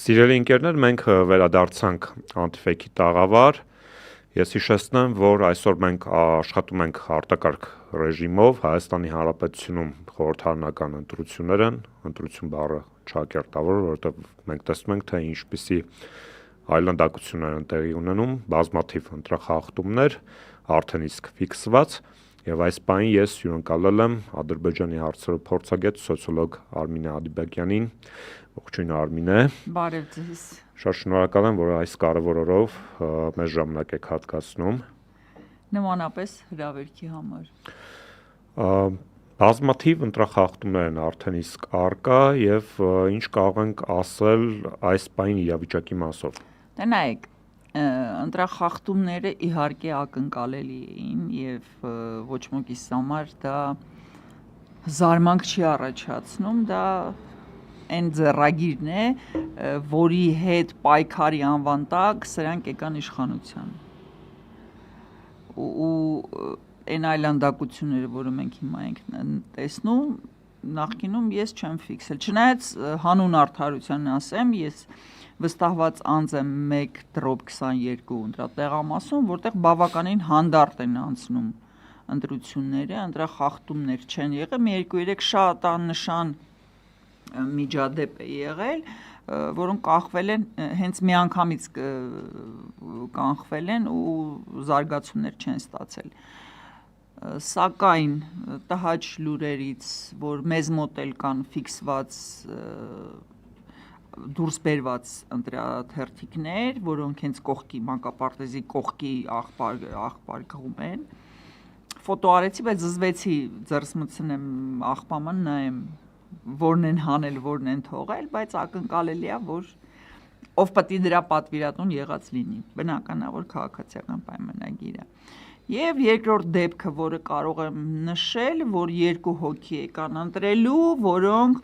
Սիրելի ընկերներ, մենք վերադարձանք Antifake-ի տաղավար։ Ես հիշեցնեմ, որ այսօր մենք աշխատում ենք արտակարգ ռեժիմով Հայաստանի Հանրապետությունում խորհրդարանական ընտրություններ են, ընտրություն բառը չակերտավոր, որովհետև մենք տեսնում ենք, թե ինչպիսի այլանդակություններ են տեղի ունենում, բազմաթիվ ընտրախախտումներ, արդեն իսկ ֆիքսված, եւ այս պահին ես հյուրընկալել եմ Ադրբեջանի հարցերով փորձագետ սոցիոլոգ Արմինե Ադիբեկյանին։ Ողջույն Արմինե։ Բարև ձեզ։ Շատ շնորհակալ եմ, որ այս կարևոր օրով մեզ ժամանակ եք հատկացնում։ Նմանապես հրավերքի համար։ Բազմաթիվ ընտրախախտումներ են արդեն իսկ արկա եւ ինչ կարող ենք ասել այս պահին իրավիճակի մասով։ Դե նայեք, ընտրախախտումները իհարկե ակնկալելի էին եւ ոչ մեկիս համար դա զարմանք չի առաջացնում, դա այն ձեռագիրն է, որի հետ պայքարի անվան տակ սրանք եկան իշխանության։ Ու այն այլանդակությունները, որը մենք հիմա ենք տեսնում, նախկինում ես չեմ ֆիքսել։ Չնայած հանուն արդարության ասեմ, ես վստահված անձ եմ 1/22 ընտրատեղամասում, որտեղ բավականին հանդարտ են անցնում ընտրությունները, ընտրախախտումներ չեն եղել, մի 2-3 շատ աննշան միջադեպ է եղել, որոնք կանխվել են, հենց միանգամից կանխվել են ու զարգացումներ չեն ստացել։ Սակայն տհաճ լուրերից, որ մեզ մոտ էլ կան ֆիքսված դուրս բերված ընտրաթերթիկներ, որոնք հենց կողքի մանկապարտեզի կողքի աղբար կողմ են, ֆոտո արեցի, բայց զզվեցի ձեռս մտցնեմ աղբաման նայեմ որն են հանել, որն են թողել, բայց ակնկալելի է, որ ով պետք է դրա պատվիրատուն եղած լինի, բնական է, որ քաղաքացիական պայմանագիր է։ Եվ երկրորդ դեպքը, որը կարող եմ նշել, որ 2 հոգի եկան ընտրելու, որոնք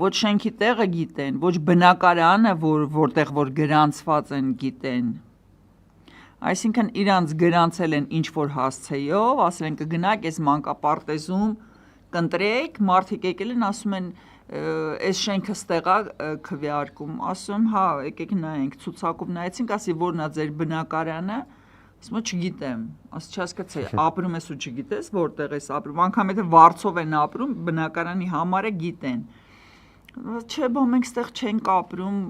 ոչ շենքի տեղը գիտեն, ոչ բնակարանը, որտեղ որ գրանցված են գիտեն։ Այսինքն իրանց գրանցել են ինչ-որ հասցեով, ասել են կգնաք այս մանկապարտեզում կընտրեք, մարդիկ եկել են, ասում են, այս շենքը ստեղա քվեարկում, ասում, հա, եկեք նայենք, ցուցակով նայեցինք, ասի որն է ձեր բնակարանը, ասում եմ, չգիտեմ, ասի չհասկացա, ապրում ես ու չգիտես, որտեղ ես ապրում, անգամ եթե Վարչով են ապրում, բնակարանի համարը գիտեն։ Չէ, բա մենք ստեղ չենք ապրում,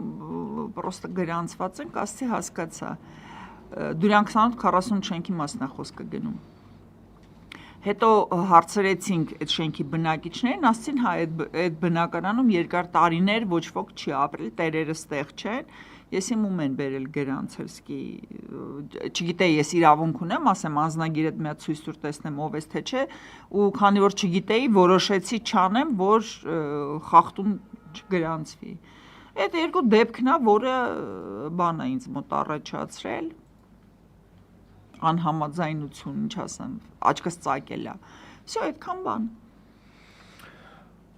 պրոստը գրանցված ենք, ասի հասկացա։ Դուրան 28-40 շենքի մասնախոսքը գնում։ Հետո հարցրեցինք այդ շենքի բնակիչներին, ասեցին, հա, այդ բնակարանում երկար տարիներ ոչ ոք չի ապրել, տերերը ստեղ չեն, ես իմ ում են բերել գրանցելսկի, չգիտեի, ես իրավունք ունեմ, ասեմ, անձնագիրը մի հատ ցույց տուր տեսնեմ ով ես թե չէ, ու քանի որ չգիտեի, որոշեցի չանեմ, որ խախտում չգրանցվի։ Այդ երկու դեպքն է, որը բան է ինձ մոտ առաջացրել, անհամաձայնություն, ինչ ասեմ, աչքս ծակել է։ Всё, այդքան բան։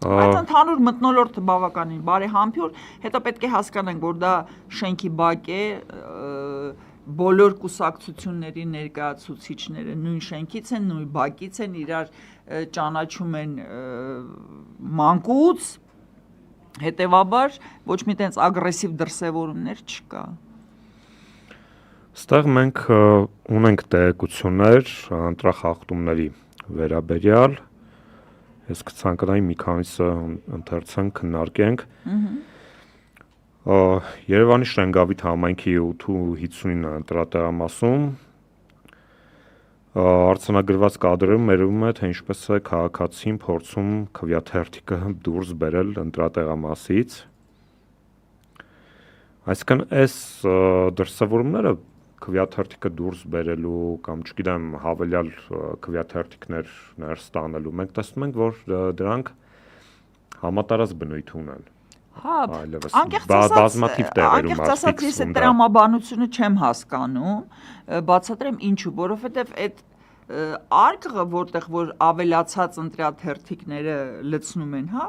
Այդ ընդհանուր մթնոլորտը բավականին բարեհամբույր, հետո պետք է հասկանանք, որ դա շենքի բակ է, բոլոր կուսակցությունների ներկայացուցիչները նույն շենքից են, նույն բակից են, իրար ճանաչում են մանկուց, հետևաբար ոչ մի տենց ագրեսիվ դրսևորումներ չկա։ Ստեղ մենք ունենք տեղեկություններ ընտրախախտումների վերաբերյալ, ես կցանկանայի մի քանիսը ընթերցենք, քննարկենք։ Երևանի Շենգավիթ համայնքի 8-59 ընտրատեղամասում արձանագրված կադրերում երևում է, թե ինչպես է քաղաքացին փորձում քվեաթերթիկը դուրս բերել ընտրատեղամասից։ Այսինքն այս դրսևորումները քվեաթերթիկը դուրս բերելու կամ չգիտեմ հավելյալ քվեաթերթիկներ ներս տանելու մենք տեսնում ենք, որ դրանք համատարած բնույթ ունեն։ Հա, բազմաթիվ տեղերում ասած ես այդ տրամաբանությունը չեմ հասկանում, բացատրեմ ինչու, որովհետև այդ արկղը, որտեղ որ ավելացած ընտրաթերթիկները լցնում են, հա,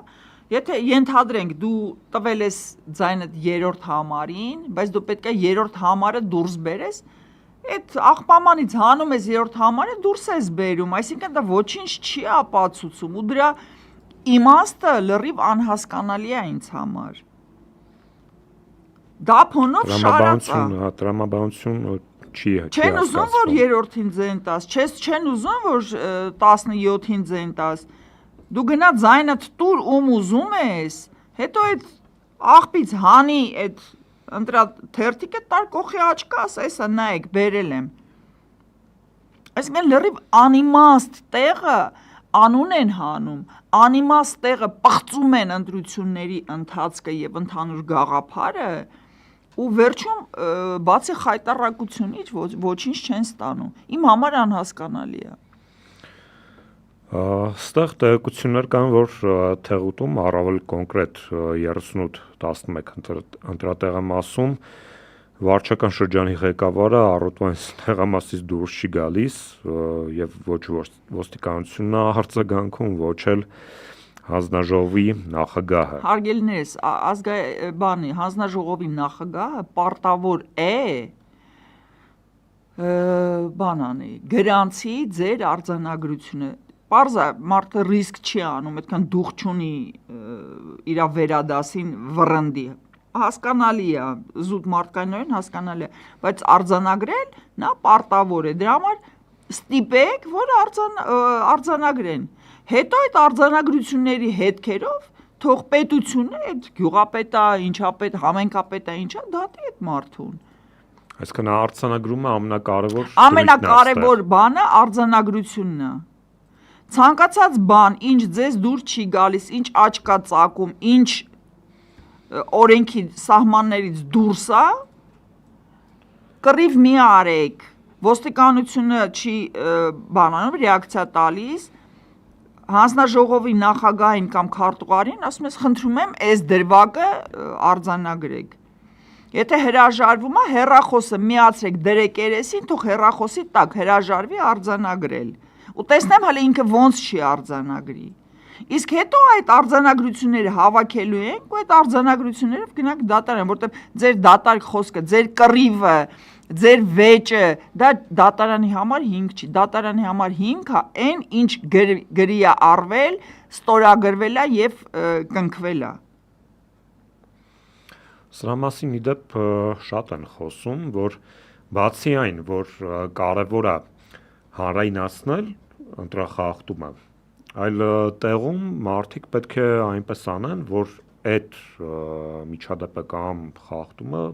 եթե ենթադրենք դու տվել ես ձայնդ 3-րդ համարին, բայց դու պետք է 3-րդ համարը դուրս բերես, այդ աղբամանից հանում ես 3-րդ համարը դուրս ես բերում, այսինքն դա ոչինչ չի ապացուցում ու դրա իմաստը լրիվ անհասկանալի է ինձ համար։ Դա փոնով շարածա։ Տրամաբանություն չի։ Չեն ուզում, որ երրորդին ձեն տաս, չեն ուզում, որ 17-ին ձեն տաս։ Դու գնա ձայնդ տուր ում ուզում ես, հետո այդ աղբից հանի այդ ընտրա թերթիկը տար կողքի աչքաս, էսա նայեք, բերել եմ։ Այսինքն լրիվ անիմաստ տեղը անուն են հանում, անիմաստ տեղը պղծում են ընտրությունների ընթացքը եւ ընդհանուր գաղափարը ու վերջում բացի խայտառակությունից ոչինչ չեն ստանում։ Իմ համար անհասկանալի է։ Ստեղ տեղեկություններ կան, որ Թեղուտում առավել կոնկրետ 38-11 ընտրատեղամասում վարչական շրջանի ղեկավարը առօրյա տեղամասից դուրս չի գալիս եւ ոչ ոստիկանությունն է արձագանքում, ոչ էլ հանձնաժողովի նախագահը։ Հարգելիներս, հանձնաժողովի նախագահը պարտավոր է բանանի գրանցի ձեր արձանագրությունը։ Պարզա մարդը ռիսկ չի անում, այդքան դուխ չունի իր վերադասին վռնդի։ Հասկանալի է, զուտ մարդկայնորեն հասկանալի է, բայց արձանագրել նա պարտավոր է, դրա համար ստիպեք, որ արձանագրեն։ Հետո այդ արձանագրությունների հետքերով թող պետությունը, այդ գյուղապետա, ինչապետ, համայնքապետա, ինչա, դատի այդ մարդուն։ Այսինքն արձանագրումը ամենակարևոր բանը արձանագրությունն է։ Ցանկացած բան, ինչ ձեզ դուր չի գալիս, ինչ աչքա ծակում, ինչ օրենքի սահմաններից դուրս է, կռիվ մի արեք, ոստիկանությունը չի բանանում, ռեակցիա տալիս, հանձնաժողովի նախագահին կամ քարտուղարին ասում ես խնդրում եմ այս դրվագը արձանագրեք։ Եթե հրաժարվում է, հեռախոսը միացրեք դրեք երեսին, թող հեռախոսի տակ հրաժարվի արձանագրել։ Ու տեսնեմ հələ ինքը ոնց չի արձանագրի։ Իսկ հետո այդ արձանագրությունները հավաքելու ենք ու այդ արձանագրություններով գնանք դատարան, որտեղ ձեր դատարկ խոսքը, ձեր կռիվը, ձեր վեճը, դա դատարանի համար հիմք չի, դատարանի համար հիմքը այն ինչ գրի է արվել, ստորագրվել է եւ կնքվել է։ Սրա մասին իդեպ շատ են խոսում, որ բացի այն, որ կարևոր է հանրայնացնել ընտրախախտումը, այլ տեղում մարդիկ պետք է այնպես անեն, որ այդ միջադեպը կամ խախտումը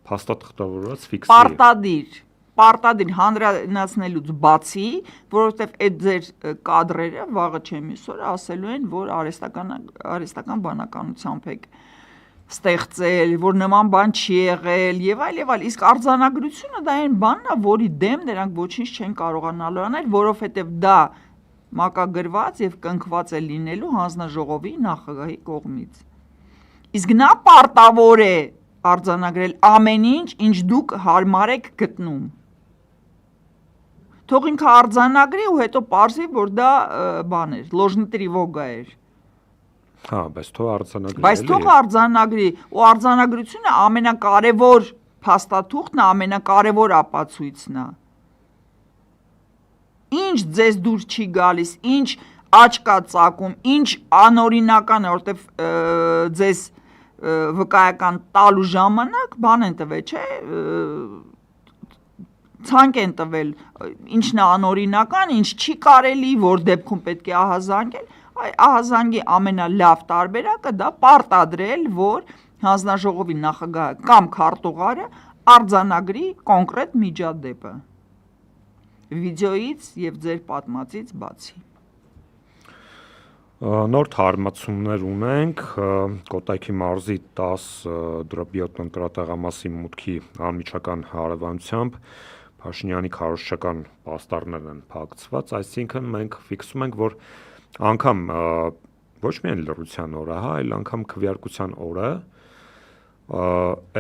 փաստաթղթավորված ֆիքսվի։ Պարտադիր հանրայնացնելուց բացի, որովհետև այդ ձեր կադրերը վաղը չէ մյուս օրը ասելու են, որ արհեստական բանականությամբ եք ստեղծել, որ նման բան չի եղել եւ այլ, իսկ արձանագրությունը դա այն բանն է, որի դեմ նրանք ոչինչ չեն կարողանալու անել, որովհետեւ դա մակագրված եւ կնքված է լինելու հանձնաժողովի նախագահի կողմից։ Իսկ նա պարտավոր է արձանագրել ամեն ինչ, ինչ դուք հարմար եք գտնում։ Թող ինքը արձանագրի ու հետո պարզվի, որ դա բան էր, ложнотревога էր։ Հա, բայց թող արձանագրի։ Բայց թող արձանագրի, ու արձանագրությունը ամենակարևոր փաստաթուղթն է, ամենակարևոր ապացույցն է։ Ինչ ձեզ դուր չի գալիս, ինչ աչքա ծակում, ինչ անօրինական է, որտեվ ձեզ վկայական տալու ժամանակ բան են տվել, չէ՞, ցանկ են տվել, ինչն է անօրինական, ինչ չի կարելի, որ դեպքում պետք է ահազանգել, ահազանգի ամենալավ տարբերակը դա պարտադրել, որ հանձնաժողովի նախագահը կամ քարտուղարը արձանագրի կոնկրետ միջադեպը վիդեոից եւ ձեր պատմածից բացի։ Նոր թարմացումներ ունենք Կոտայքի մարզի 10/7 ընտրատեղամասի մուտքի անմիջական հարևանությամբ Փաշինյանի քարոզչական պաստառներն են փակցված, այսինքն մենք ֆիքսում ենք, որ անգամ ոչ միայն լռության օրը, հա, այլ անգամ քվեարկության օրը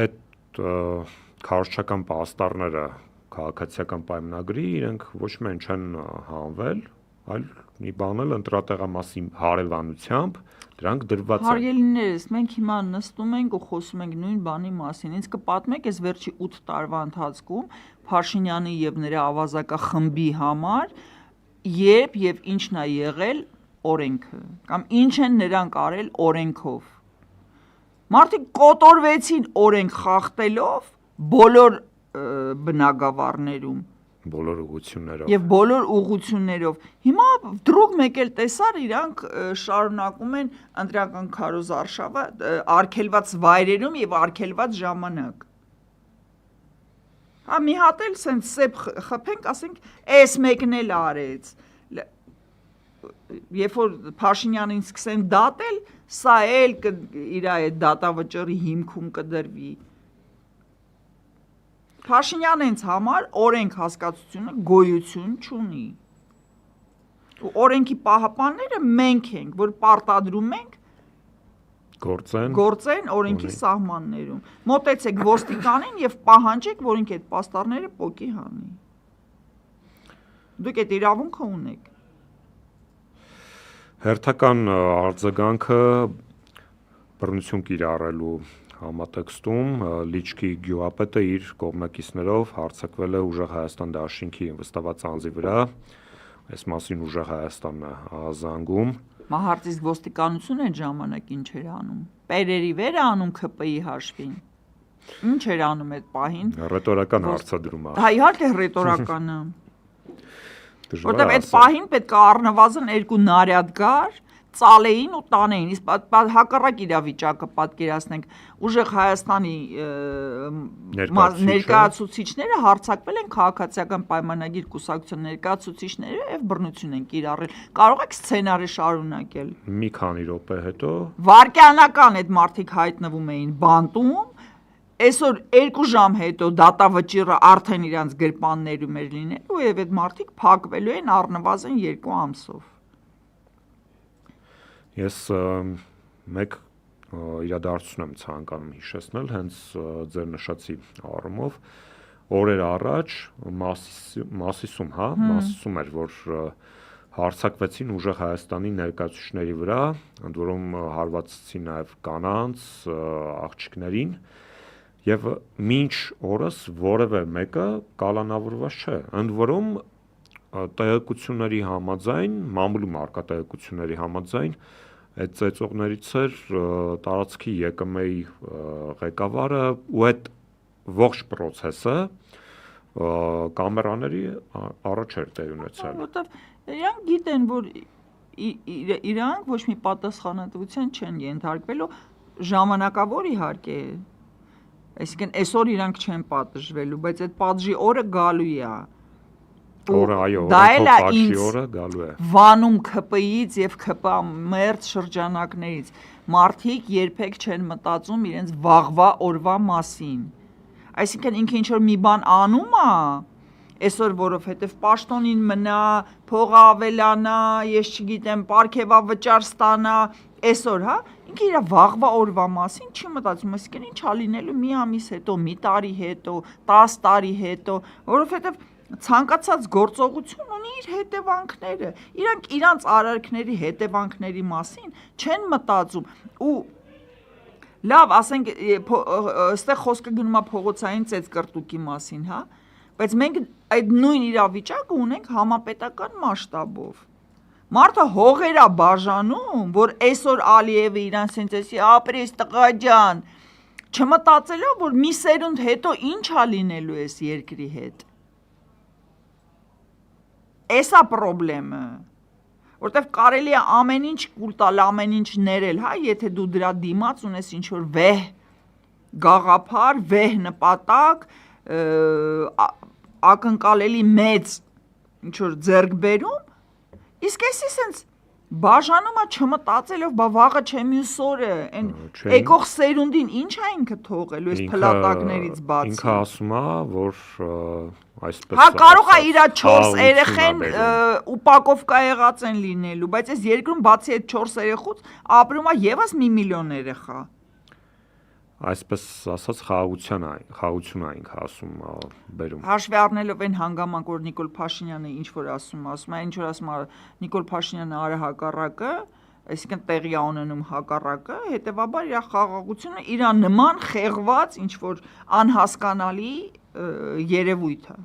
այդ քարոզչական պաստառները քաղաքացիական պայմանագրի իրենք ոչ միայն չեն հանվել, այլ մի բան էլ ընտրատեղամասի հարևանությամբ դրանք դրված են։ Հարգելիներս, մենք հիմա նստում ենք ու խոսում ենք նույն բանի մասին։ Ինձ կպատմեք, այս վերջի 8 տարվա ընթացքում Փաշինյանի եւ նրա ավազակախմբի համար երբ եւ ինչն է եղել օրենքը կամ ինչ են նրանք արել օրենքով։ Մարդիկ կոտորվեցին օրենք խախտելով բոլոր բնակավարներում բոլոր ուղություններով եւ բոլոր ուղություններով։ Հիմա դրուկ մեկ էլ տեսար իրանք շարունակում են ընտրական քարոզարշավը արգելված վայրերում եւ արգելված ժամանակ։ Հա մի հատ էլ սենց սեփ խփենք, ասենք, էս մեկն էլ արեց։ Երբ որ Փաշինյանին սկսեն դատել, սա էլ իր այդ դատավճռի հիմքում կդրվի։ Փաշինյանը ինձ համար օրենք հասկացությունը գոյություն չունի։ Ու օրենքի պահապանները մենք ենք, որ պարտադրում ենք գործեն օրենքի սահմաններում։ Մոտեցեք ոստիկանին եւ պահանջեք, որ ինք այդ պաստառները պոկի հանի։ Դուք այդ իրավունքը ունեք։ Հերթական արձագանքը բռնություն կիրառելու համատեքստում Լիչկի գյուղապետը իր կողմնակիցներով հարձակվել է Ուժեղ Հայաստան դաշինքի վստահված անձի վրա, այս մասին Ուժեղ Հայաստանն է ահազանգում։ Մահարտիսկ ոստիկանությունը այդ ժամանակ ինչ էր անում։ Պերերի վեր է անում ՔՊ-ի հաշվին։ Ինչ էր անում այդ պահին։ Ռետորական հարցադրում է։ Հա իհարկե ռետորականը։ Դժվար Որտեւ այդ պահին պետք է առնվազն 2 նարյադ գար, ծալեին ու տանեին, իսկ հակառակ իրավիճակը պատկերացնենք, Ուժեղ Հայաստանի ներկայացուցիչները հարձակվել են քաղաքացիական պայմանագիր կուսակցության ներկայացուցիչները եւ բռնություն են կիրառել։ Կարող եք սցենարը շարունակել։ Մի քանի րոպե հետո վարքյանական այդ մարդիկ հայտնվում էին բանտում, այսօր 2 ժամ հետո դատավճիռը արդեն իրանց գրպաններում էր լինելու եւ այդ մարդիկ փակվելու են առնվազն 2 ամսով։ Ես մեկ իրադարձություն եմ ցանկանում հիշեցնել հենց ձեր նշածի առումով օրեր առաջ Մասիսում էր որ հարձակվեցին Ուժեղ Հայաստանի ներկայացուցիչների վրա, ընդ որում հարվածեցին նաև կանանց, աղջիկներին եւ մինչ օրս որևէ մեկը կալանավորված չէ, ընդ որում տեղեկությունների համաձայն, մամուլում արկա տեղեկությունների համաձայն այդ ծեծողներից էր տարածքի ԵԿՄ-ի ղեկավարը ու այդ ողջ process-ը կամերաների առաջ էր տեղի ունեցել։ Որտեվ իրանք գիտեն, որ իրանք ոչ մի պատասխանատվության չեն ենթարկվելու, ժամանակավոր իհարկե։ Այսինքն այսօր իրանք չեն պատժվելու, բայց այդ պատժի օրը գալու է։ Օրը այո, պատժի օրը գալու է։ Վանում ՔՊ-ից եւ ՔՊ մերձ շրջանակներից մարդիկ երբեք չեն մտածում իրենց վաղվա օրվա մասին։ Այսինքն ինքը ինչ որ մի բան անում է, այսօր որովհետեւ պաշտոնին մնա, փողը ավելանա, ես չգիտեմ, պարգևավճար ստանա, այսօր, հա, ինքը իր վաղվա օրվա մասին չի մտածում, այսինքն ինչ ա լինելու մի ամիս հետո, մի տարի հետո, 10 տարի հետո, որովհետեւ ցանկացած գործողություն ունի իր հետևանքները։ Իրանք իրանց արարքների հետևանքների մասին չեն մտածում ու լավ, ասենք, այստեղ խոսքը գնում է փողոցային ծեծկռտուկի մասին, հա, բայց մենք այդ նույն իրավիճակը ունենք համապետական մասշտաբով։ Մարդը հողեր է բաժանում, որ այսօր Ալիևը իրան սենց էսի ապրես տղա ջան, չմտածելով, որ մի սերունդ հետո ինչ ա լինելու էս երկրի հետ։ Էսա պրոբլեմը, որտեվ կարելի է ամեն ինչ կուլ տալ, ամեն ինչ ներել, հա, եթե դու դրա դիմաց ունես ինչ որ վեհ գաղափար, վեհ նպատակ, ակնկալելի մեծ ինչ որ ձեռքբերում, իսկ էսի սենց բաժանումա չմտածելով, բա վաղը չէ մյուս օրը, այն եկող սերունդին ինչ ա ինքը թողելու այս փլատակներից բացի։ Ինքը ասում է, որ այսպես հա կարող է իր 4 երեխեն ուպակովկա եղած են լինելու, բայց այս երկրում բացի այդ 4 երեխուց ապրում է եւս 1 միլիոն երեխա։ Այսպես ասած խաղաղություն է ինքը ասում բերում։ Հաշվի առնելով այն հանգամանք, որ Նիկոլ Փաշինյանը ինչ որ ասում է, ինչ որ ասում է Նիկոլ Փաշինյանը արի հակառակը, այսինքն տեղի է ունենում հակառակը, հետեւաբար իր խաղաղությունը իր նման խեղված ինչ որ անհասկանալի երևույթ է։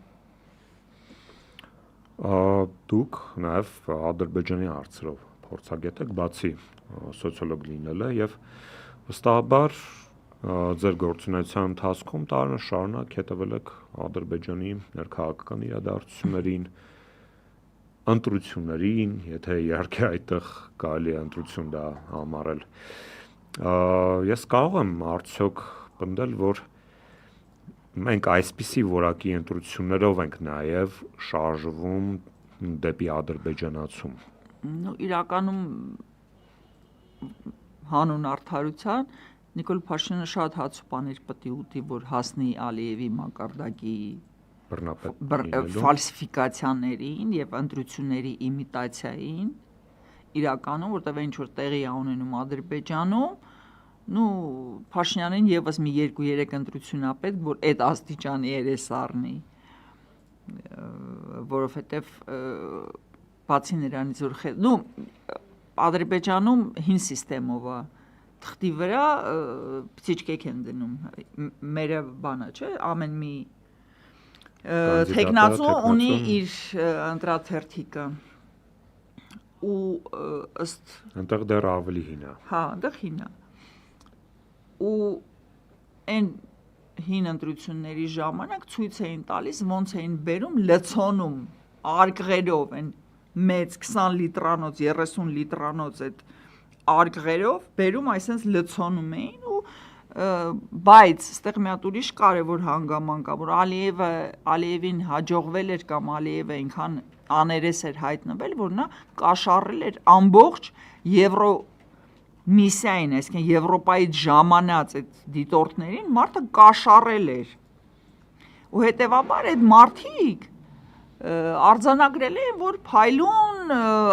Դուք նաև Ադրբեջանի հարցերով փորձագետ եք, բացի սոցիոլոգ լինելը եւ Վստահաբար ձեր գործունեության ընթացքում տարիներ շարունակ հետևել եք Ադրբեջանի ներքաղաքական իրադարձություններին, ընտրություններին, եթե իհարկե այդտեղ կարելի է ընտրություն դա համարել։ Ես կարող եմ արդյոք պնդել, որ մենք այսպիսի որակի ընտրություններով ենք նաև շարժվում դեպի ադրբեջանացում։ Իրականում հանուն արդարության Նիկոլ Փաշինյանը շատ հացուպաներ պետք է ուտի, որ հասնի Ալիևի մակարդակի ֆալսիֆիկացիաներին եւ ընտրությունների իմիտացիային, իրականում, որտեղ ինչ որ տեղի է ունենում Ադրբեջանում, Փաշինյանին եւս մի 2-3 ընտրություն է պետք, որ այդ աստիճանի երես առնի, որովհետեւ բացի նրանից որ Ադրբեջանում հին սիստեմով է թղթի վրա փիչկեք են դնում, մերը բանը, չէ, ամեն մի տեխնացու ունի իր ընտրաթերթիկը ու ըստ այնտեղ դեռ ավելի հին է։ Հա, այնտեղ հին է։ Ու այն հին ընտրությունների ժամանակ ցույց էին տալիս ոնց էին բերում լցոնում արգղերով այն մեծ 20 լիտրանոց, 30 լիտրանոց այդ արգղերով բերում, այսպես լցոնում էին ու բայց այստեղ մի հատ ուրիշ կարևոր հանգամանք կա, որ Ալիևին հաջողվել էր կամ Ալիևը այնքան աներես էր հայտնվել, որ նա կաշառել էր ամբողջ Եվրոմիսիային, այսինքն Եվրոպայից ժամանած այդ դիտորդներին մարդը կաշառել էր։ Ու հետևաբար այդ մարդիկ արձանագրել են, որ փայլուն,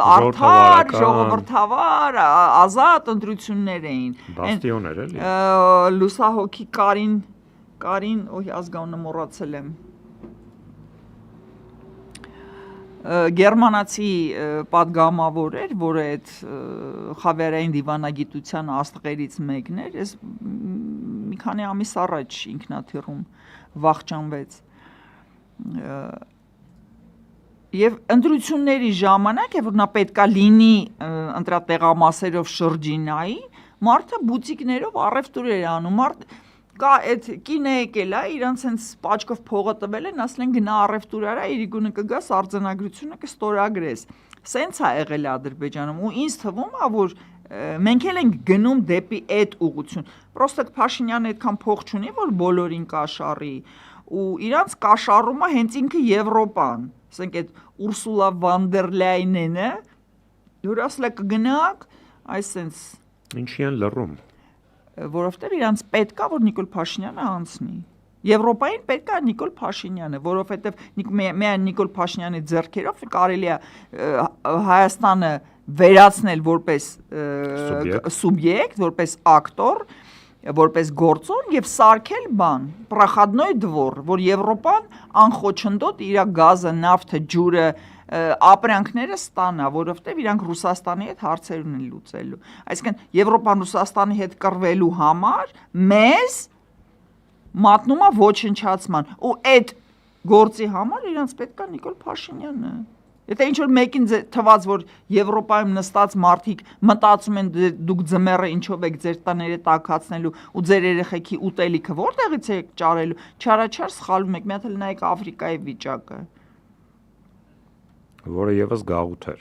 արդար, ժողովրդավար, ազատ ընտրություններ էին։ Բաստիոներ էլի։ Լուսահոգի Կարին, ազգանունը մոռացել եմ։ Գերմանացի պատգամավոր էր, որը այդ խավիարային դիվանագիտության աստղերից մեկն էր, ես մի քանի ամիս առաջ ինքնաթիռում վախճանվեց։ Եվ ընտրությունների ժամանակ, որ նա պետքա լինի ընտրատեղամասերով շրջինայի, մարդը բուտիկներով առևտուր էր անում, կա այդ կինը եկել է, իրանց հենց պաճկով փողը տվել են, ասել են գնա առևտուր արա, իր գունը կգաս արձանագրությունը կստորագրես։ Սենց է եղել Ադրբեջանում ու ինձ թվում է, որ մենք էլ ենք գնում դեպի այդ ուղղություն։ Պրոստը Փաշինյանը այդքան փող չունի, որ բոլորին կաշառի, ու իրանց կաշառումը հենց ինքը Եվրոպան, ասենք այդ Ուրսուլա վան դեր Լայնենը, որ ասել է կգնաք, այսպես ինչի են լռում, որովհետև իրանց պետքա որ Նիկոլ Փաշինյանը անցնի։ Եվրոպային պետքա Նիկոլ Փաշինյանը, որովհետև միայն Նիկոլ Փաշինյանի ձեռքերով կարելի է Հայաստանը վերացնել որպես սուբյեկտ, որպես ակտոր, որպես գործոն եւ սարքել բան, պրախադնոյ դվոր, որ Եվրոպան անխոչնդոտ իր գազը, նավթը, ջուրը, ապրանքները ստանա, որովհետեւ իրանք Ռուսաստանի հետ հարցեր ունեն լուծելու։ Այսինքն Եվրոպան Ռուսաստանի հետ կռվելու համար մեզ մատնումա ոչնչացման ու այդ գործի համար իրանց պետքա Նիկոլ Փաշինյանը։ Եթե ինչ որ մեկին թված, որ Եվրոպայում նստած մարդիկ մտածում են դուք ձմեռը ինչով եք ձեր տները տաքացնելու ու ձեր երեխեքի ուտելիքը որտեղից եք ճարելու, չարաչար սխալվում եք, մի հատ էլ նայեք Աֆրիկայի վիճակը։ Որը եւս գաղութ էր։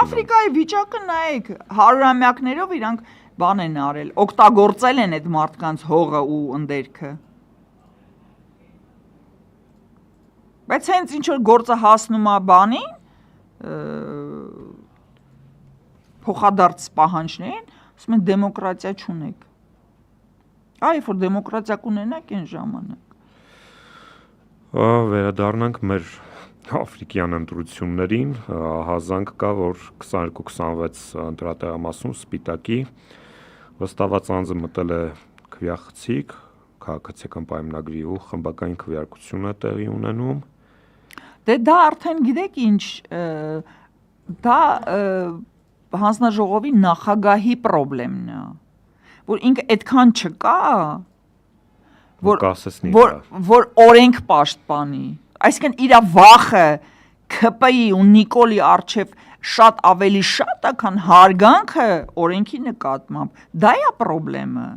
Աֆրիկայի վիճակը նայեք, հարյուրամյակներով իրանք բան են արել, օգտագործել են այդ մարդկանց հողը ու ընդերքը։ Բայց հենց ինչ որ գործը հասնում է բանին, փոխադարձ պահանջներին, ասում են դեմոկրատիա չունեք։ Այ որ դեմոկրատիա կունենաք այն ժամանակ։ Վերադառնանք մեր աֆրիկյան ընտրություններին, հազանգ կա, որ 22-26 ընտրատեղամասում Սպիտակի վստահված անձը մտել է քվեախցիկ, քաղաքացիական պայմանագրի ու խմբակային քվեարկություն է տեղի ունենում։ Դե դա արդեն գիտեք ինչ, դա հանձնաժողովի նախագահի խնդիրն է, որ ինքը այդքան չկա, որ օրենք պաշտպանի, այսինքն իր վախը ՔՊ-ի ու Նիկոլի առջև շատ ավելի շատ է, քան հարգանքը օրենքի նկատմամբ։ Դա է խնդրեմը։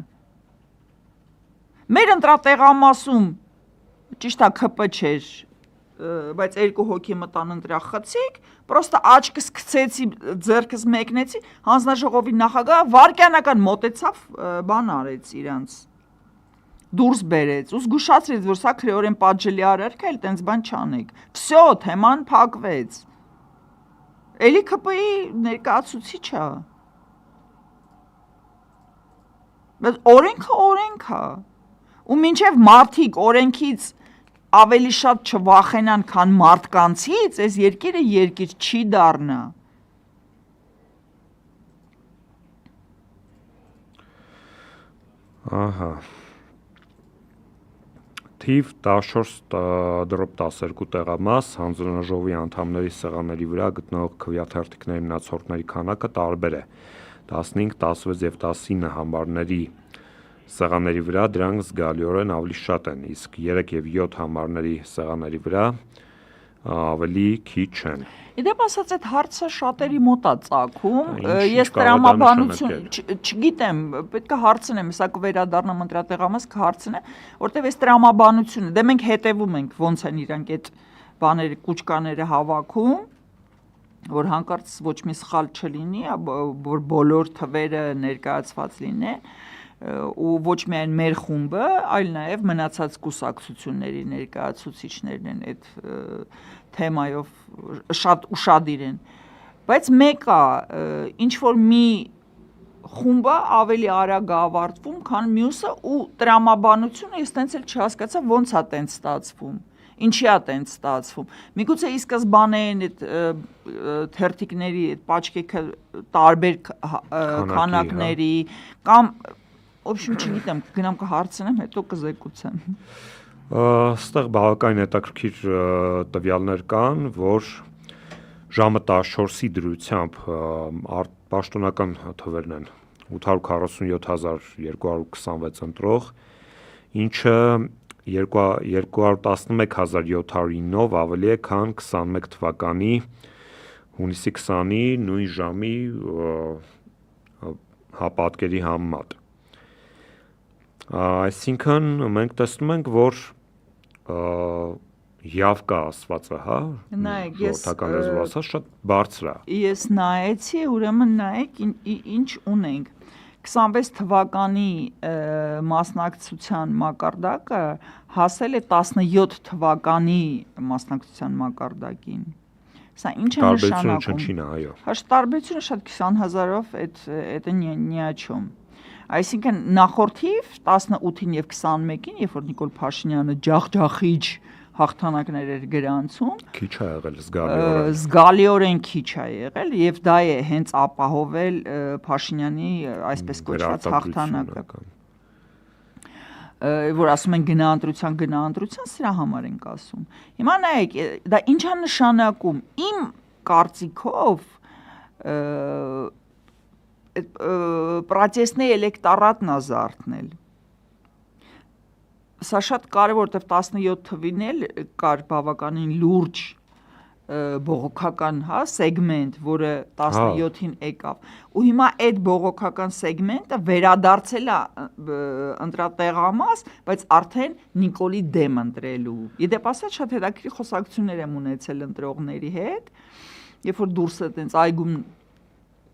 Մեր ընտրատեղամասում ճիշտ է ԿՊ չէր, բայց երկու հոգի մտան ընտրա խցիկ, պրոստը աչքս գցեցի, ձեռքս մեկնեցի, հանձնաժողովի նախագահը վարքյանական մոտեցավ, բան արեց իրանց։ Դուրս բերեց, ու զգուշացրեց, որ սա քրեորեն պատժելի արարք է, էլ տենց բան չանեք։ Всё, թեման փակվեց։ Էլի ԿՊ-ի ներկայացուցիչը։ Բայց օրենքը է։ Ու մինչև մարդիկ օրենքից ավելի շատ չվախենան, քան մարդկանցից, այս երկիրը երկիր չի դառնա։ Ահա։ Թիվ 14.12 տեղամաս հանձնաժողովի անդամների սեղանների վրա գտնվող քվեաթերթիկների մնացորդների քանակը տարբեր է։ 15, 16 եւ 19 համարների սեղանների վրա դրանք զգալիորեն ավելի շատ են, իսկ 3 եւ 7 համարների սեղանների վրա ավելի քիչ են։ Իդեպ ասած այդ հարցը շատերի մոտ է ծագում, ես տրամաբանություն չգիտեմ, պետք է հարցնեմ, սա կվերադառնամ ընտրատեղամաս կհարցնեմ, որտեվ այս տրամաբանությունը, դե մենք հետևում ենք ոնց են իրանք այդ բաները, կուճկաները հավաքում, որ հանկարծ ոչ մի սխալ չլինի, որ բոլոր թվերը ներկայացված լինեն, ու ոչ միայն մեր խումբը, այլ նաև մնացած կուսակցությունների ներկայացուցիչներն են այդ թեմայով շատ ուշադիր են, բայց մեկը ինչ որ մի խումբը ավելի արագ է ավարտվում, քան մյուսը ու տրամաբանությունը ես տենց էլ չհասկացա ոնց է տենց ստացվում, ինչի է տենց ստացվում, միգուցե ի սկզբանե այդ թերթիկների այդ պաչկեքը տարբեր քանակների կամ Ոբշեմ չգիտեմ, գնամ կհարցնեմ, հետո կզեկուցեմ։ Ստեղ բավականին հետաքրքիր տվյալներ կան, որ ժամը 14-ի դրությամբ պաշտոնական թվերն են 847,226 ընտրող, ինչը 211,709-ով ավելի է, քան 21 թվականի հունիսի 20-ի նույն ժամի պատկերի համեմատ։ Այսինքն մենք տեսնում ենք, որ явка ասվածը, հա, ժողովրդական լեզվով ասած շատ բարձր է։ Ես նայեցի, ուրեմն նայեք ինչ ունենք։ 26 թվականի մասնակցության մակարդակը հասել է 17 թվականի մասնակցության մակարդակին։ Սա ինչ է նշանակում։ Տարբերությունը այո։ Հա, տարբերությունը շատ 20,000-ով это ни о чем։ Այսինքն նախորդիվ 18-ին եւ 21-ին, երբ որ Նիկոլ Փաշինյանը ջախջախիչ հաղթանակներ էր գրանցում, քիչ է եղել զգալիորեն։ Զգալիորեն քիչ է եղել եւ դա է հենց ապահովել Փաշինյանի այսպես կոչված հաղթանակը։ Որ ասում են գնահանդրության, սրա համար ենք ասում։ Հիմա նայեք, դա ինչ է նշանակում։ Իմ կարծիքով պրոտեստների էլեկտորատն է զարթնել։ Սա շատ կարևոր, որտեվ 17 թվին էլ կար բավականին լուրջ բողոքական, հա, սեգմենտ, որը 17-ին եկավ։ Ու հիմա այդ բողոքական սեգմենտը վերադարձել է ընտրատեղամաս, բայց արդեն Նիկոլի դեմ ընտրելու։ Իդեպ ասած շատ հետաքրքիր խոսակցություններ եմ ունեցել ընտրողների հետ, երբ որ դուրս է տենց այգում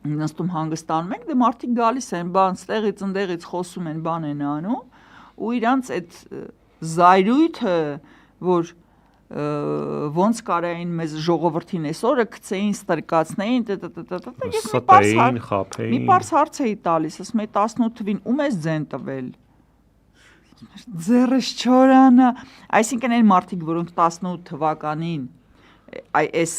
նստում հանգստանում ենք, դե մարդիկ գալիս են, բան, ստեղից ընդեղից խոսում են, բան են անում, ու իրանց այդ զայրույթը, որ ոնց կարային մեզ ժողովրդին այսօրը գցեին, ստրկացնեին, մի պարզ հարց էի տալիս, ասում էի 18 թվին ում ես ձեն տվել։ Ձեռս չորանա, այսինքն այն մարդիկ, որոնք 18 թվականին այս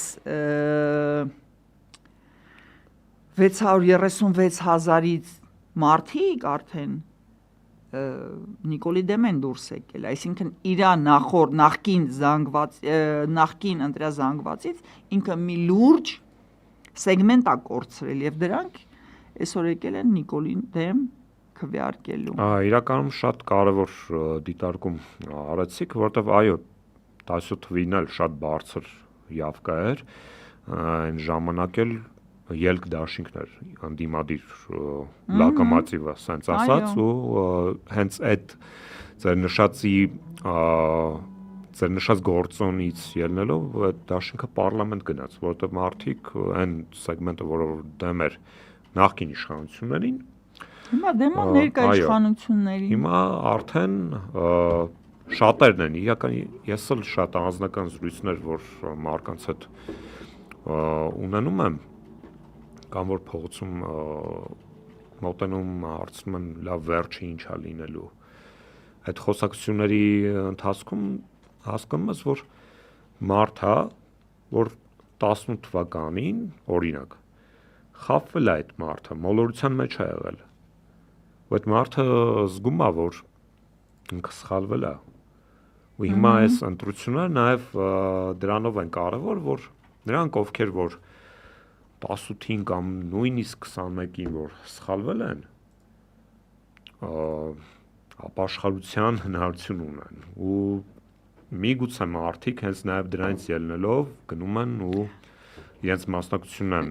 636,000-ից մարդիկ արդեն Նիկոլի դեմ են դուրս եկել, այսինքն իրա նախկին ընտրազանգվածից ինքը մի լուրջ սեգմենտ է կորցրել եւ դրանք այսօր եկել են Նիկոլի դեմ քվեարկելու։ Իրականում շատ կարևոր դիտարկում արեցիք, որտեվ այո 17 թվին էլ շատ բարձր явка էր, այն ժամանակ էլ ելք դաշինքներ անդիմադիր լոկոմոտիվը sense ասած ու հենց այդ ձեր նշած գործոնից ելնելով այդ դաշինքը պարլամենտ գնաց, որտեղ մարդիկ այն սեգմենտը, որը դեմ էր նախկին իշխանություններին, հիմա դեմ է ներկա իշխանություններին։ Հիմա արդեն շատերն են, իրական ես էլ շատ անձնական զրույցներ, որ մարդկանց հետ ունենում եմ, կամ որ փողոցում մոտենում հարցնում են լավ վերջը ինչա լինելու։ Այդ խոսակցությունների ընթացքում հասկանում ես, որ մարդը, որ 18 թվականին, օրինակ, խաբվել է այդ մարդը, մոլորության մեջ է եղել։ Ու այդ մարդը զգում է, որ ինքը սխալվել է։ Ու հիմա այս ընտրությունները նաև դրանով են կարևոր, որ նրանք ովքեր որ 18-ին կամ նույնիսկ 21-ին որ սխալվել են, ապաշխարության հնարավորություն ունեն ու միգուցե մարդիկ հենց նաև դրանից ելնելով գնում են ու իրենց մասնակցությունն են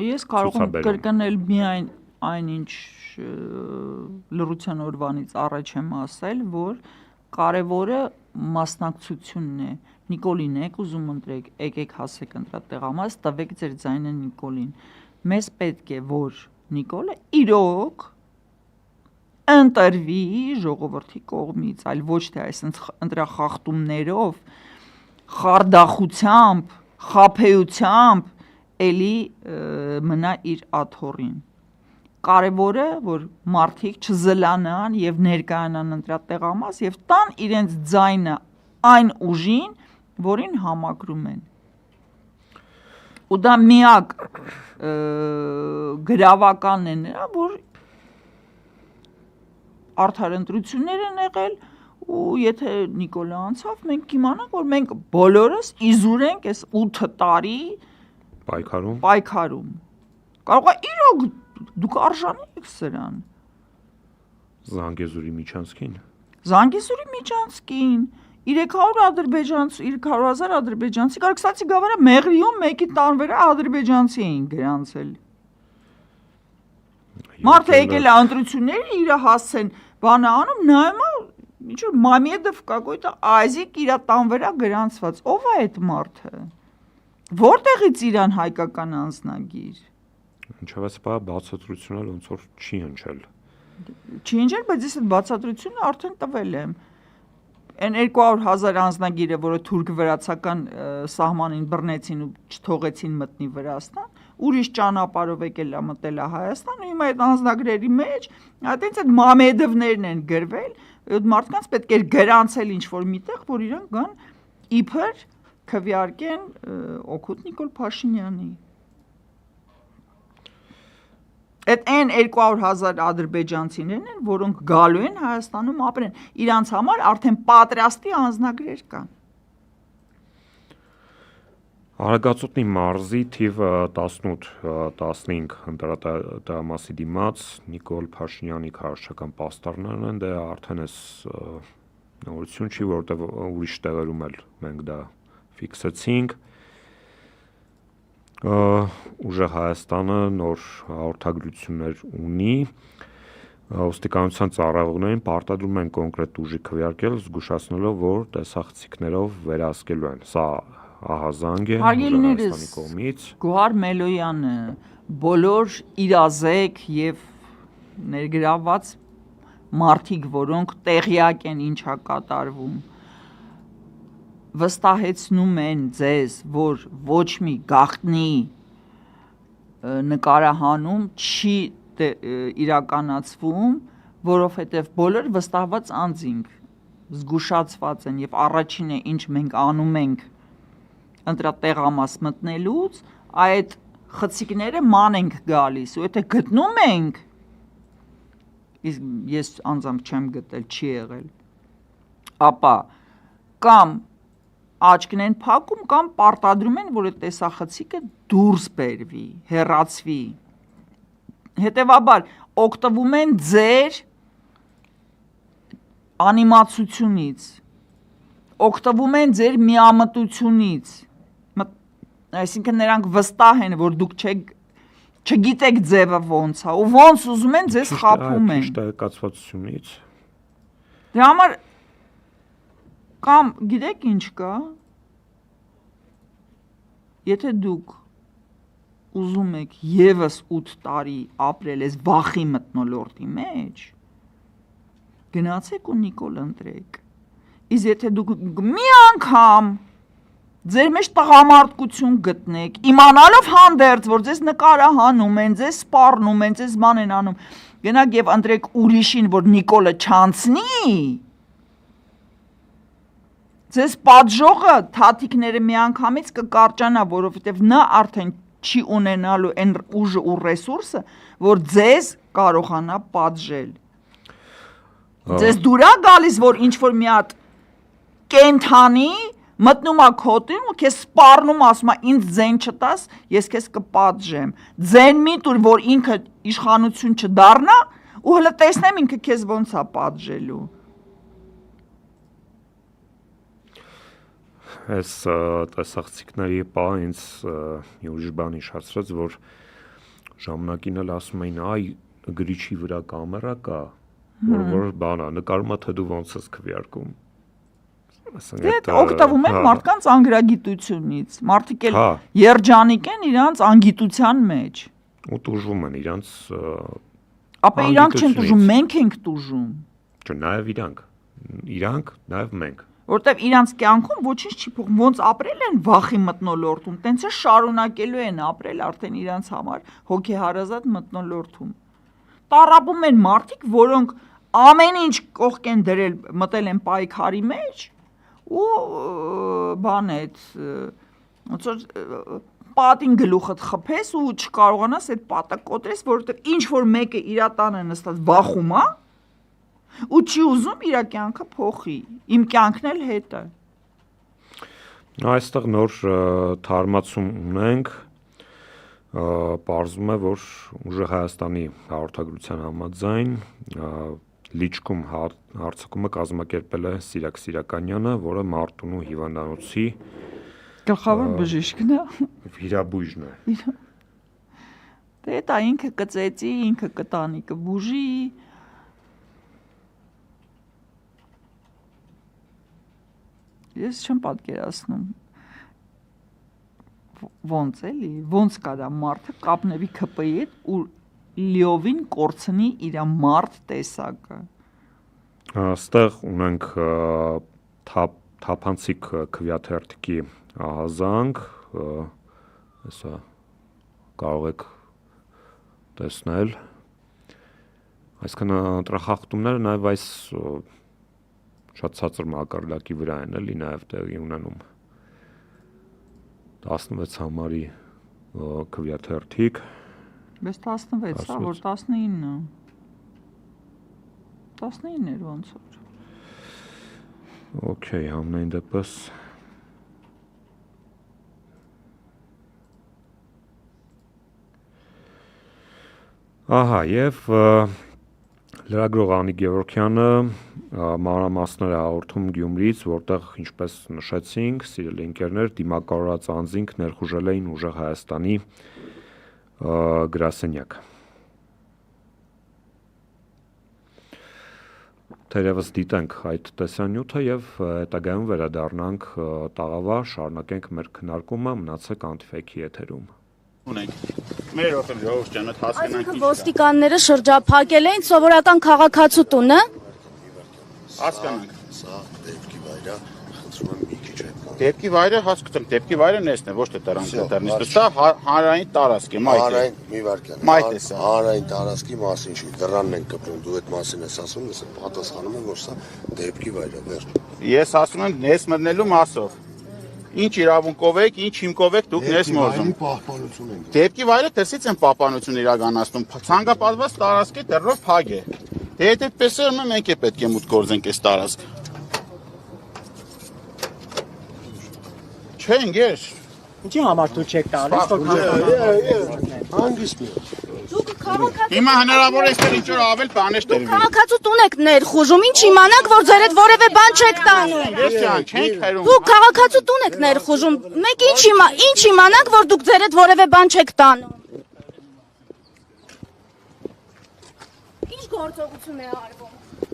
Ես կարող եմ կրկնել միայն այնինչ լրության օրվանից առաջ եմ ասել, որ կարևորը մասնակցությունն է։ Նիկոլին եք ուզում ընտրեք, եկեք հասեք ընտրատեղամաս, տվեք ձեր ձայնը Նիկոլին։ Մեզ պետք է, որ Նիկոլը իրոք ընտրվի ժողովրդի կողմից, այլ ոչ թե այսպես ընտրախախտումներով, խարդախությամբ, խաբեությամբ էլի մնա իր աթոռին։ Կարևորը, որ մարդիկ չզլանան եւ ներկայանան ընտրատեղամաս եւ տան իրենց ձայնը այն ուժին, որին համակրում են։ Ու դա միակ գրավականն է նրա, որ արդար ընտրություններ են եղել ու եթե Նիկոլը անցավ, մենք կիմանանք, որ մենք բոլորս իզուր ենք այս 8 տարի պայքարում։ Կարող է իրոք դուք արժանի եք սրան։ Զանգեզուրի միջանցքին։ Զանգեզուրի միջանցքին 300,000 ադրբեջանցի, կար, կստացի գավարա Մեղրիում մեկի տան վրա ադրբեջանցի էին գրանցել։ Մարդը եկել է ընտրությունների իր հասցեն բանը անում, նայում է ինչ-որ Մամեդով какой-то Ազիկ իր տան վրա գրանցված։ Ո՞վ է այդ մարդը։ Որտեղից իրան հայկական անձնագիր։ Ինչով էս բացատրությունը ոնց որ չի հնչել։ Չի հնչել, բայց ես այդ բացատրությունը արդեն տվել եմ։ Այն 200,000 անձնագիրը, որը թուրք-վրացական սահմանին բռնեցին ու չթողեցին մտնի Վրաստան, ուրիշ ճանապարհով եկել է մտել է Հայաստան ու հիմա այդ անձնագրերի մեջ այդտենց այդ Մամեդովներն են գրվել, այդ մարդկանց պետք է գրանցել ինչ-որ միտեղ, որ իրանք գան իբր քվեարկեն օգուտ Նիկոլ Փաշինյանի։ Այդ այն 200,000 ադրբեջանցիներն են, որոնք գալու են Հայաստանում ապրեն, իրանց համար արդեն պատրաստի անձնագրեր կան։ Արագածոտնի մարզի թիվ 18-15 ընտրատեղամասի դիմաց Նիկոլ Փաշինյանի քարոզչական պաստառներն են, դե արդեն էս նորություն չի, որտեղ ուրիշ տեղերում էլ մենք դա ֆիքսեցինք։ Ուժեղ Հայաստանը նոր հաղորդագրություններ ունի, ոստիկանության ծառայողներին պարտադրում են կոնկրետ ուժի քվեարկել, զգուշացնելով, որ տեսախցիկներով վերահսկելու են։ Սա ահազանգ է Հայաստանի կողմից։ Գոհար Մելոյանը, բոլոր իրազեկ եւ ներգրավված մարդիկ, որոնք տեղյակ են ինչա կատարվում, վստահեցնում են ձեզ, որ ոչ մի գաղտնի նկարահանում չի իրականացվում, որովհետև բոլոր վստահված անձինք զգուշացված են եւ առաջինը ինչ մենք անում ենք ընտրատեղամաս մտնելուց, այդ խցիկները ման ենք գալիս ու եթե գտնում ենք, ես անձամբ չեմ գտել, չի եղել, ապա կամ աչքն են փակում կամ պարտադրում են, որ այդ տեսախցիկը դուրս բերվի, հեռացվի։ Հետևաբար օգտվում են ձեր անիմացությունից, օգտվում են ձեր միամտությունից, այսինքն նրանք վստահ են, որ դուք չգիտեք ձևը ոնց է, ու ոնց ուզում են ձեզ խաբում են։ Ճիշտ տեղեկացվածությունից։ Դրա համար կամ գիտեք ինչ կա։ Եթե դուք ուզում եք եւս 8 տարի ապրել այս վախի մթնոլորտի մեջ, գնացեք ու Նիկոլ ընտրեք։ Իսկ եթե դուք մի անգամ ձեր մեջ տղամարդկություն գտնեք, իմանալով հանդերձ, որ ձեզ նկարահանում են, ձեզ սպառնում են, ձեզ ման են անում, գնաք եւ ընտրեք ուրիշին, որ Նիկոլը չանցնի, ձեզ պատժողը թաթիկները միանգամից կկարճանա, որովհետեւ նա արդեն չի ունենալու այն ուժը ու ռեսուրսը, որ ձեզ կարողանա պատժել։ Ձեզ դուր է գալիս, որ ինչ-որ մի հատ կենթանի մտնում է քոտին ու քեզ սպառնում ասում է ինձ ձեն չտաս, ես քեզ կպատժեմ։ Ձեն մի տուր, որ ինքը իշխանություն չդառնա ու հələ տեսնեմ ինքը քեզ ոնց է պատժելու։ Այս տեսախցիկների պահը ինձ մի ուրիշ բան իշացրեց, որ ժամանակին էլ ասում էին, այ գրիչի վրա կամերա կա, որ բանա, նկարում է, թե դու ոնց ես քվեարկում։ Դե օգտվում են մարդկանց անգրագիտությունից, մարդիկ էլ երջանիկ են իրանց անգիտության մեջ։ Ու տուժվում են իրանց ապա իրանք չեն տուժում, մենք ենք տուժում։ Չէ, նաև իրանք, նաև մենք։ Որտեվ իրանց կյանքում ոչինչ չի փոխում, ոնց ապրել են վախի մթնոլորտում, տենց է շարունակելու են ապրել արդեն իրանց համար հոգեհարազատ մթնոլորտում։ Տառապում են մարդիկ, որոնք ամեն ինչ կողք են դրել, մտել են պայքարի մեջ ու բան այդ ոնց որ պատին գլուխդ խփես ու չկարողանաս այդ պատը կոտրես, որովհետև ինչ որ մեկը իր տանը նստած վախում է ու չի ուզում իր կյանքը փոխի, իմ կյանքն էլ հետը։ Այստեղ նոր թարմացում ունենք, պարզվում է, որ ուժը Հայաստանի հաղորդագրության համաձայն լիճքում հարցակումը կազմակերպել է Սիրակ Սիրականյանը, որը Մարտունու հիվանդանոցի գլխավոր բժիշկն է։ Վիրաբույժն է։ Դե դա ինքը կծեցի, ինքը կտանի կբուժի։ Ես չեմ պատկերացնում ոնց էլի, ոնց կարա մարդը կապնեվի ԿՊ-ի հետ ու լիովին կորցնի իր մարդ տեսակը։ Այստեղ ունենք թափանցիկ քվեաթերթիկի ահազանգ, հեսա կարող եք տեսնել։ Այսքան ընտրախախտումները նաև այս շատ ցածր մակարդակի վրա են էլի նաև տեղի ունենում 16 համարի քվեաթերթիկ։ Բայց 16, հա, որ 19-ը։ 19 էր ոնց որ։ Okay, համենայն դեպս Ահա, եւ լրագրող Անի Գևորգյանը մանրամասներ է հաղորդում Գյումրիից, որտեղ, ինչպես նշեցինք, սիրելի ընկերներ, դիմակայորած անձինք ներխուժել էին ուժեղ Հայաստանի գրասենյակ։ Թերևս դիտենք այդ տեսանյութը եւ հետագայում վերադառնանք տաղավար, շարունակենք մեր քննարկումը, մնացեք Antifake-ի եթերում։ Ունենք մեր օգն ժողովուրդ ջան, հասկանանք։ Այսինքն ոստիկանները շրջափակել էին սովորական քաղաքացու տունը։ Հասկանանք։ Սա դեպքի վայրը, խնդրում եմ մի քիչ այդ կան։ Դեպքի վայրը հասկացամ, դեպքի վայրը նեսն է, ոչ թե տարանքատարնիստը, սա հանրային տարածք է, մայթ է։ Հանրային մի վարքյան։ Մայթ է սա։ Հանրային տարածքի մասին չի, դրանն են կպրում, դու այդ մասին ես ասում, ես պատասխանում եմ, որ սա դեպքի վայր է, վերջ։ Ես ասում եմ նես մտնելու մասով։ Ինչ իրավունքով եք, ինչ հիմքով եք դուք նես մորզում։ Պահպանություն են։ Դեպքի վայրը տեսից են պահպանություն իրականացնում, ցանկապատված տարածքի դեռով փակ է։ Դե եթե այդպես է, մենք է պետք է մուտք գործենք այս տարածք։ Չէ, ընկեր։ Ինչի համար դու չեք տալիս, որ Հանգիստ մի։ Դուք Հիմա հնարավոր է այստեղ ինչ որ ավել բաներ տրվի։ Քաղաքացու տուն եք ներխուժում, ինչ իմանաք, որ ձեր հետ որևէ բան չեք տանում։ Վերջան, չենք խերում։ Դուք քաղաքացու տուն եք ներխուժում, մեկ ինչ իմանաք, որ դուք ձեր հետ որևէ բան չեք տանում։ Ինչ գործողություն է արվում։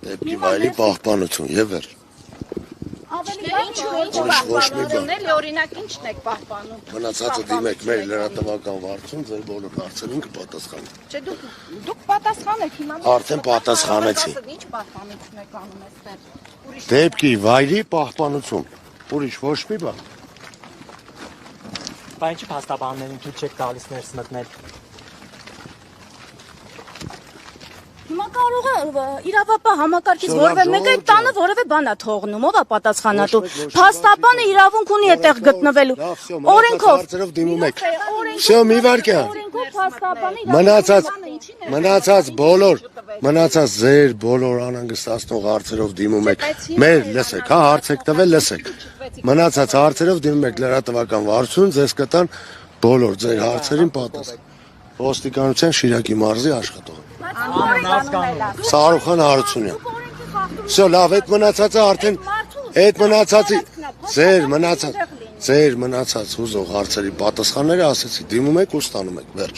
Դեպքի վայրի պահպանություն եւ վերջ։ Ավելի ինչ պահպանում է, օրինակ ինչն եք պահպանում։ Մնացածը դիմեք մեր լրատվական վարչություն, ձեր բոլոր հարցերին կպատասխանեն։ Չէ, դուք պատասխանեք հիմա։ Արդեն պատասխանեցի։ Ինչ պահպանություն եք անում այստեղ։ Դեպքի վայրի պահպանություն։ Ուրիշ ոչ մի բան։ Բայց ինչի փաստաբաններին ցույց չեք տալիս ներս մտնել։ Հիմա կարող է իրավապահ համակարգից որևէ մեկը այդ տանը որևէ բան է թողնում, ով է պատասխանատու։ Փաստաբանը իրավունք ունի այդտեղ գտնվելու։ Օրենքով Հարցերով դիմում եք։ Всё, մի վարքյան։ Օրենքով փաստաբանը Մնացած ձեր բոլոր անհանգստացնող հարցերով դիմում եք։ Մեր լսեք, հա, հարց եք տվել, լսեք։ Մնացած հարցերով դիմում եք լրատվական վարչություն, ձեզ կտան բոլոր ձեր հարցերին պատասխան։ Ոստիկանության Շիրակի մարզի աշխատող։ Սարուխան Հարությունյան։ Всё, լավ, այդ մնացածը արդեն ձեր մնացած հուզող հարցերի պատասխանները ասեցի, դիմում եք ու ստանում եք, վերջ։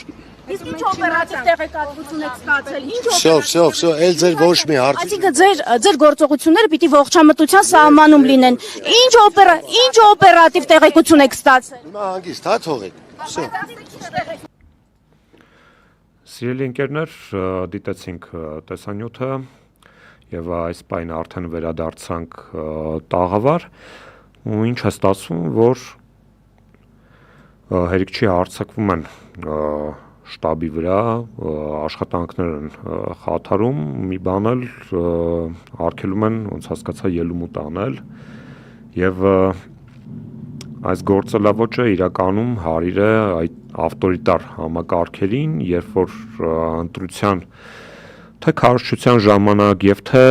Իսկ ինչ օպերատիվ տեղեկատվություն եք ստացել, Всё, էլ ձեր ոչ մի հարց։ Այսինքն ձեր գործողությունները պիտի ողջամտության սահմանում լինեն։ Ինչ օպերատիվ տեղեկություն եք ստացել։ Հիմա հանգիստ, հա, թողեք։ Всё։ Սիրելի ընկերներ, դիտեցինք տեսանյութը եւ այս պայն արդեն վերադարձանք տաղավար ու ինչ է ստացվում, որ հերիքչի հարձակվում են շտաբի վրա, աշխատանքներ են խաթարում, մի բան էլ արգելում են, ոնց հասկացա, ելումուտ անել եւ այս գործելավոճը իրականում հարիր է այդ ավտորիտար համակարգերին, երբ որ ընտրության թե քարոզչության ժամանակ եւ թե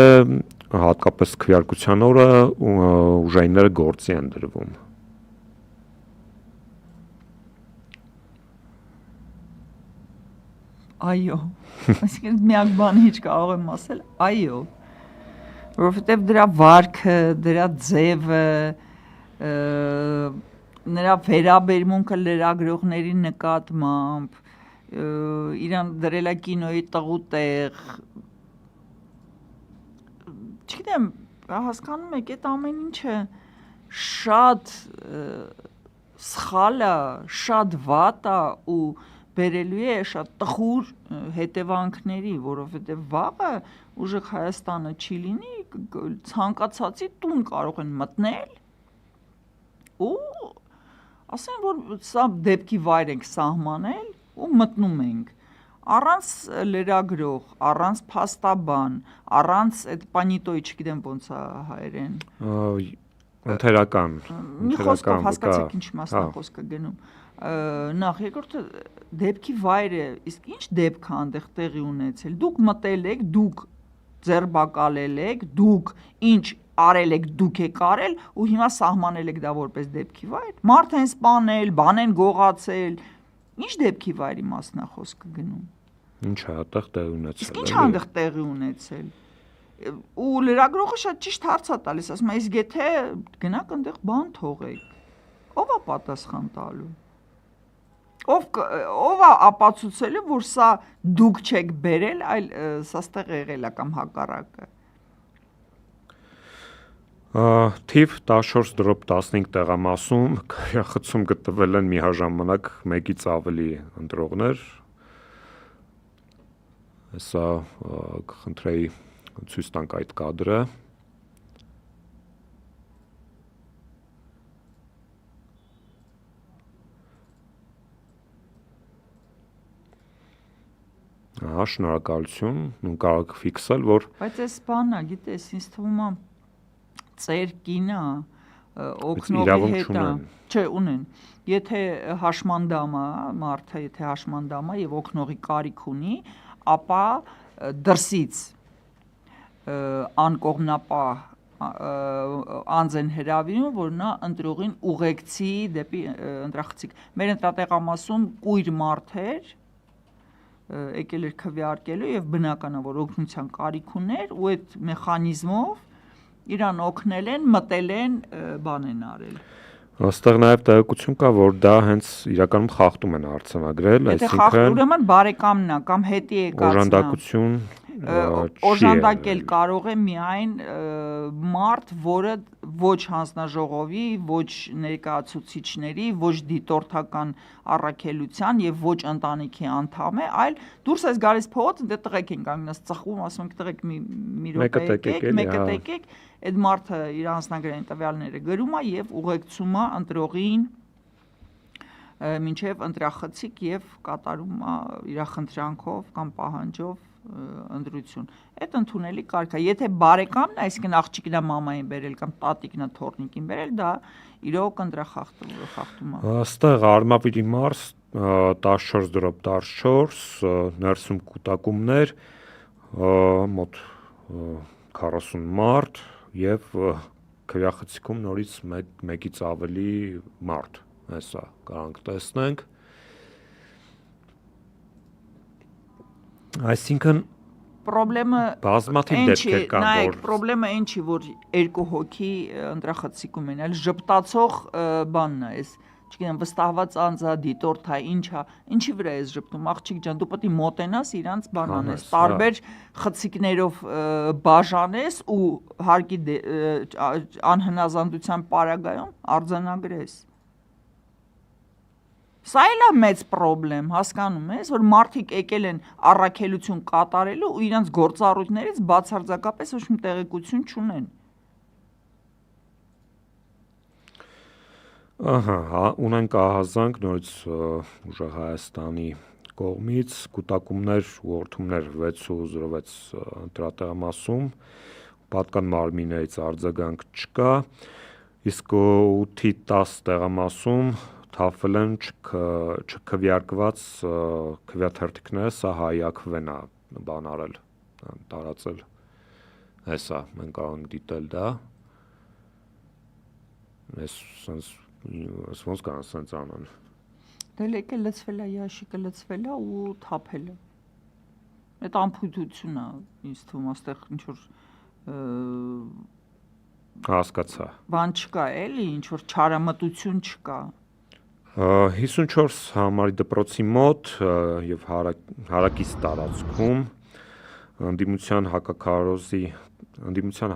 հատկապես քվեարկության օրը ուժայինները գործի են դրվում։ Այո։ Այսինքն միակ բանը ինչ կարող եմ ասել, այո։ Որովհետեւ դրա վարքը, դրա ձևը, նրա վերաբերմունքը լրագրողների նկատմամբ, իրան դրել է կինոյի տղուտեղ, չգիտեմ, հասկանում եք, այդ ամեն ինչը շատ սխալ է, շատ վատ է ու բերելու է շատ տխուր հետևանքների, որովհետև վաղը ուժեղ Հայաստանը չի լինի, ցանկացածի տուն կարող են մտնել ու ասեն, որ սա դեպքի վայր ենք սահմանել ու մտնում ենք, առանց լրագրող, առանց փաստաբան, առանց այդ պանիտոյի, չգիտեմ ոնց է հայերեն, ընթերական, մի խոսքով հասկացեք ինչ մասնա խոսքը գնում, նախ երկրորդը դեպքի վայրը, իսկ ինչ դեպք է այնտեղ տեղի ունեցել, դուք մտել եք, դուք ձերբակալել եք, դուք ինչ արել եք, դուք եք արել ու հիմա սահմանել եք դա որպես դեպքի վայր, մարդ են սպանել, բան են գողացել, ինչ դեպքի վայրի մասնա խոսքը գնում։ Ինչ է այդտեղ տեղի ունեցել։ Իսկ ինչ է այնտեղ տեղի ունեցել։ Ու լրագրողը շատ ճիշտ հարց է տալիս, ասում է, իսկ եթե գնաք այնտեղ բան թողեք, ով է պատասխան տալու։ Ով է ապացուցելու, որ սա դուք չեք բերել, այլ սա ստեղ եղել է կամ հակառակը։ Թիվ 14/15 տեղամասում քրեախցում գտնվել են միաժամանակ մեկից ավելի ընտրողներ։ Հեսա կխնդրեի ցույց տանք այդ կադրը։ Ահա, շնորհակալություն, ու կարող եք ֆիքսել, որ բայց այս բանն է, գիտես, ինձ թվում է ծեր կինը օգնողի հետ է, չէ, ունեն։ Եթե հաշմանդամ է, մարդը եթե հաշմանդամ է եւ օգնողի կարիք ունի, ապա դրսից անկողմնապահ անձ են հրավիրում, որ նա ընտրողին ուղեկցի դեպի ընտրախցիկ։ Մեր ընտրատեղամասում կույր մարդ էր, եկել էր քվեարկելու եւ բնական է որ օգնության կարիք ուներ ու այդ մեխանիզմով իրան օգնել են, մտել են, բան են արել։ Այստեղ նաև տեղեկություն կա, որ դա հենց իրականում խախտում են արձանագրել, Եթե խախտում ուրեմն բարեկամն է կամ հետի եկածն է։ օժանդակություն Օժանդակել կարող է միայն մարդ, որը ոչ հանձնաժողովի, ոչ ներկայացուցիչների, ոչ դիտորդական առաքելության եւ ոչ ընտանիքի անդամ է, այլ դուրս ես գալիս փողոց, դե տղեկ են կանգնած ծխում, ասում են տղեկ մի րոպե եկեք, մեկը տեկեք, այդ մարդը իր անձնագրային տվյալները գրում է եւ ուղեկցում է ընտրողին մինչեւ ընտրախցիկ եւ կատարում է իր խնդրանքով կամ պահանջով ընտրություն։ Այդ ընդունելի կարգ է։ Եթե բարեկամն է, այսինքն աղջիկն է մամային բերել կամ տատիկն է թորնիկին բերել, դա իրոք ընտրախախտում է։ Այստեղ Արմավիրի մարզ 14/14 ներսում կուտակումներ մոտ 40 մարդ եւ քվեախցիկում նորից մեկից ավելի մարդ։ Հեսա կարանք տեսնենք։ Այսինքն Պրոբլեմը բազմաթիվ դեպքեր կան, որ պրոբլեմը այն չի, որ երկու հոգի ընտրախցիկում են, այլ ժպտացող բանն է, այս, չգիտեմ, վստահված անձա, դիտորդ է, ինչի վրա ես ժպտում, աղջիկ ջան, դու պետք է մոտենաս իրանց բան անես, տարբեր խցիկներով բաժանես ու հարկի անհնազանդության պարագայում արձանագրես։ Սա էլ է մեծ պրոբլեմ, հասկանում ես, որ մարդիկ եկել են առաքելություն կատարելու ու իրանց գործառույթներից բացարձակապես ոչ մի տեղեկություն չունեն։ Ահա, ունենք ահազանգ նորից ուժեղ Հայաստանի կողմից կուտակումներ ու օրդումներ 606 ընտրատեղամասում, պատկան մարմիններից արձագանք չկա, իսկ 8-ի 10 տեղամասում թափվել են չքվեարկված քվեաթերթիկները, սա հայակվեն է բան արել, տարածել, հեսա, մենք կարող ենք դիտել դա, ես ոնց կանան սենց անան։ Դե եկել լծվել է, ящիկը լծվել է ու թափել է։ Այդ ամփոփություն է, ինձ թվում այստեղ ինչ որ հասկացա։ Բան չկա, էլի, ինչ որ չարամտություն չկա։ 54 համարի դպրոցի մոտ եւ հարակից տարածքում ընդդիմության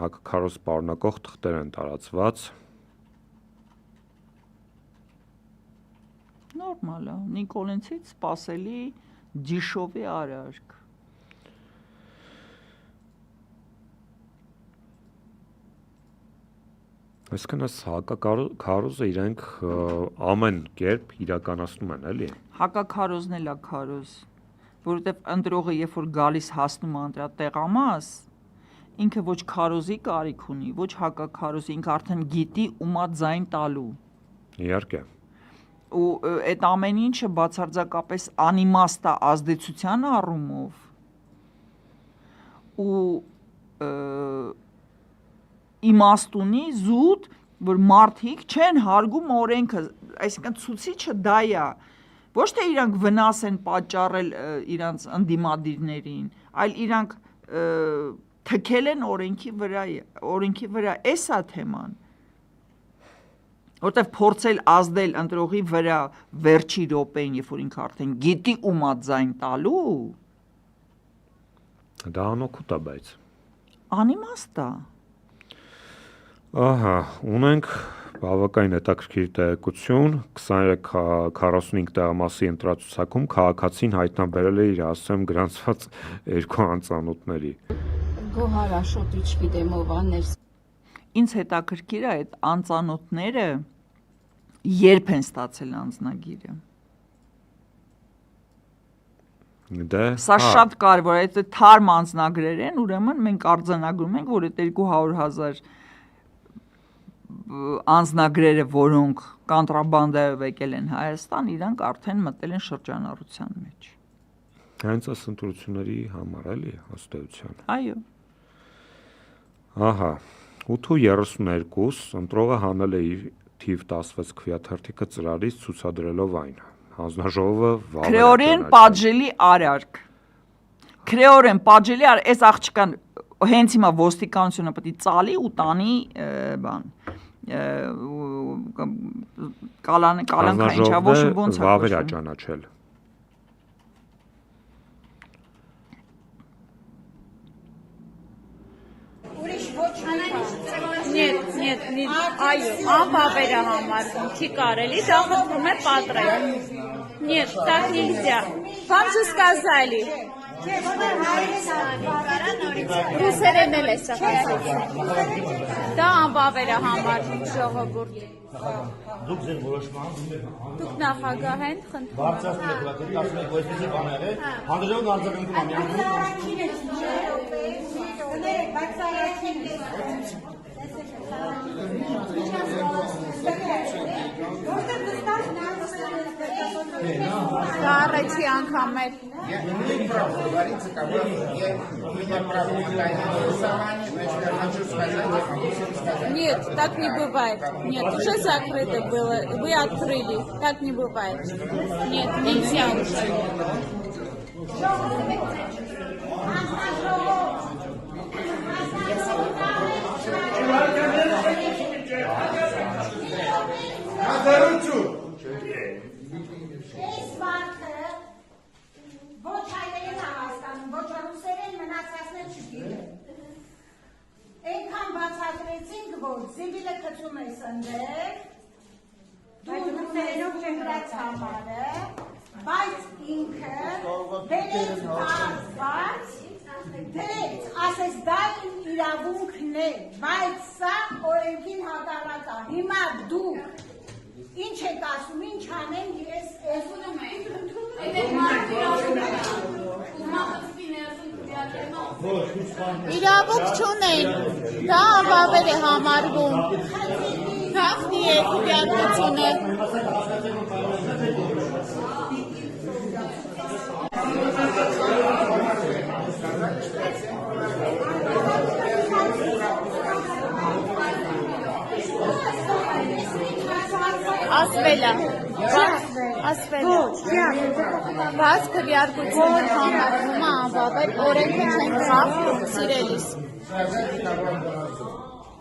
հակաքարոզ պարունակող թղթեր են տարածված։ Նորմալ է, Նիկոլենցից սպասելի Ջիշովի արարք։ Այսինքն այս հակաքարոզը իրենք ամեն կերպ իրականացնում են, էլի։ Հակաքարոզն էլ է քարոզ, որովհետև ընտրողը երբ որ գալիս հասնում է ընտրատեղամաս, ինքը ոչ քարոզի կարիք ունի, ոչ հակաքարոզի, ինքը արդեն գիտի ումա ձայն տալու։ Իհարկե։ Ու այդ ամեն ինչը բացարձակապես անիմաստ է ազդեցության առումով։ Ու իմաստ ունի զուտ, որ մարդիկ չեն հարգում օրենքը, այսինքն ցուցիչը դա է, ոչ թե իրանք վնաս են պատճառել իրանց ընդդիմադիրներին, այլ իրանք թքել են օրենքի վրա, էս է թեման, որտեվ փորձել ազդել ընտրողի վրա վերջի րոպեին, երբ որ ինքը արդեն գիտի ումա ձայն տալու, դա անօգուտ է, բայց անիմաստ է։ Ահա, ունենք բավականին հետաքրքիր տեղեկություն 23-45 տեղամասի ընտրացուցակում քաղաքացին հայտնաբերել է իր ասեմ գրանցված երկու անծանոթների։ Գոհար Աշոտի, չգիտեմ ով աներ։ Ինձ հետաքրքիր է այդ անծանոթները երբ են ստացել անձնագիրը։ Սա շատ կարևոր է, այդ թարմ անձնագրեր են, ուրեմն մենք արձանագրում ենք, որ այդ 200,000 անձնագրերը, որոնք կանտրաբանդայով եկել են Հայաստան, իրանք արդեն մտել են շրջանառության մեջ։ Հենց այս ընտրությունների համար էլի հաստատության։ Այո։ Ահա, 8:32 ընտրողը հանել է իր թիվ 16 քվեաթերթիկը ծրարից ցուցադրելով այն։ հանձնաժողովը վավեր Քրեորեն պատժելի արարք։ Քրեորեն պատժելի այս աղջկան հենց հիմա ոստիկանությունը պետք է ծալի ու տանի բան կալանքային չավոշ ոնց է վավեր է ճանաչել։ Нет, այո, անվավերը համարվում, չի կարելի, դա խնդրում է պատրել։ Нет, так нельзя. Вам же сказали. Ռուսերեն էլ է սա։ Դա անվավերը համարվում ժողովուրդ։ Դուք ձեր որոշման Դուք նախագահ են խնդրում։ բարձրացնում եք ասում եք ոչինչ բան եղել, հանդիժողն արձագանքում Դա առաջի անգամ է։ Нет, так не бывает. Нет, уже закрыто было. Вы открыли. Так не бывает. Нет, нельзя уже. Ոչ հայերեն Հայաստանում, ոչ ռուսերեն մնացածներ չգիտեն։ Այնքան բացատրեցինք, որ զիվիլը կծում է սնդեր, դու ռուսերենով չգրած համարը, բայց ինքը դերեց բարձ, դերեց, ասես դա իմ իրավունքն է, բայց սա օրենքին հակառակ է, հիմա դուք ինչ եք ասում, ինչ անեմ, ես ուզում եմ Իրավունք չունեն, դա անվավեր է համարվում, գաղտնի է քվեարկությունը։ Ասվել է, բայց քվեարկությունը համարվում է անվավեր, օրենքը չեն խախտում սիրելիս։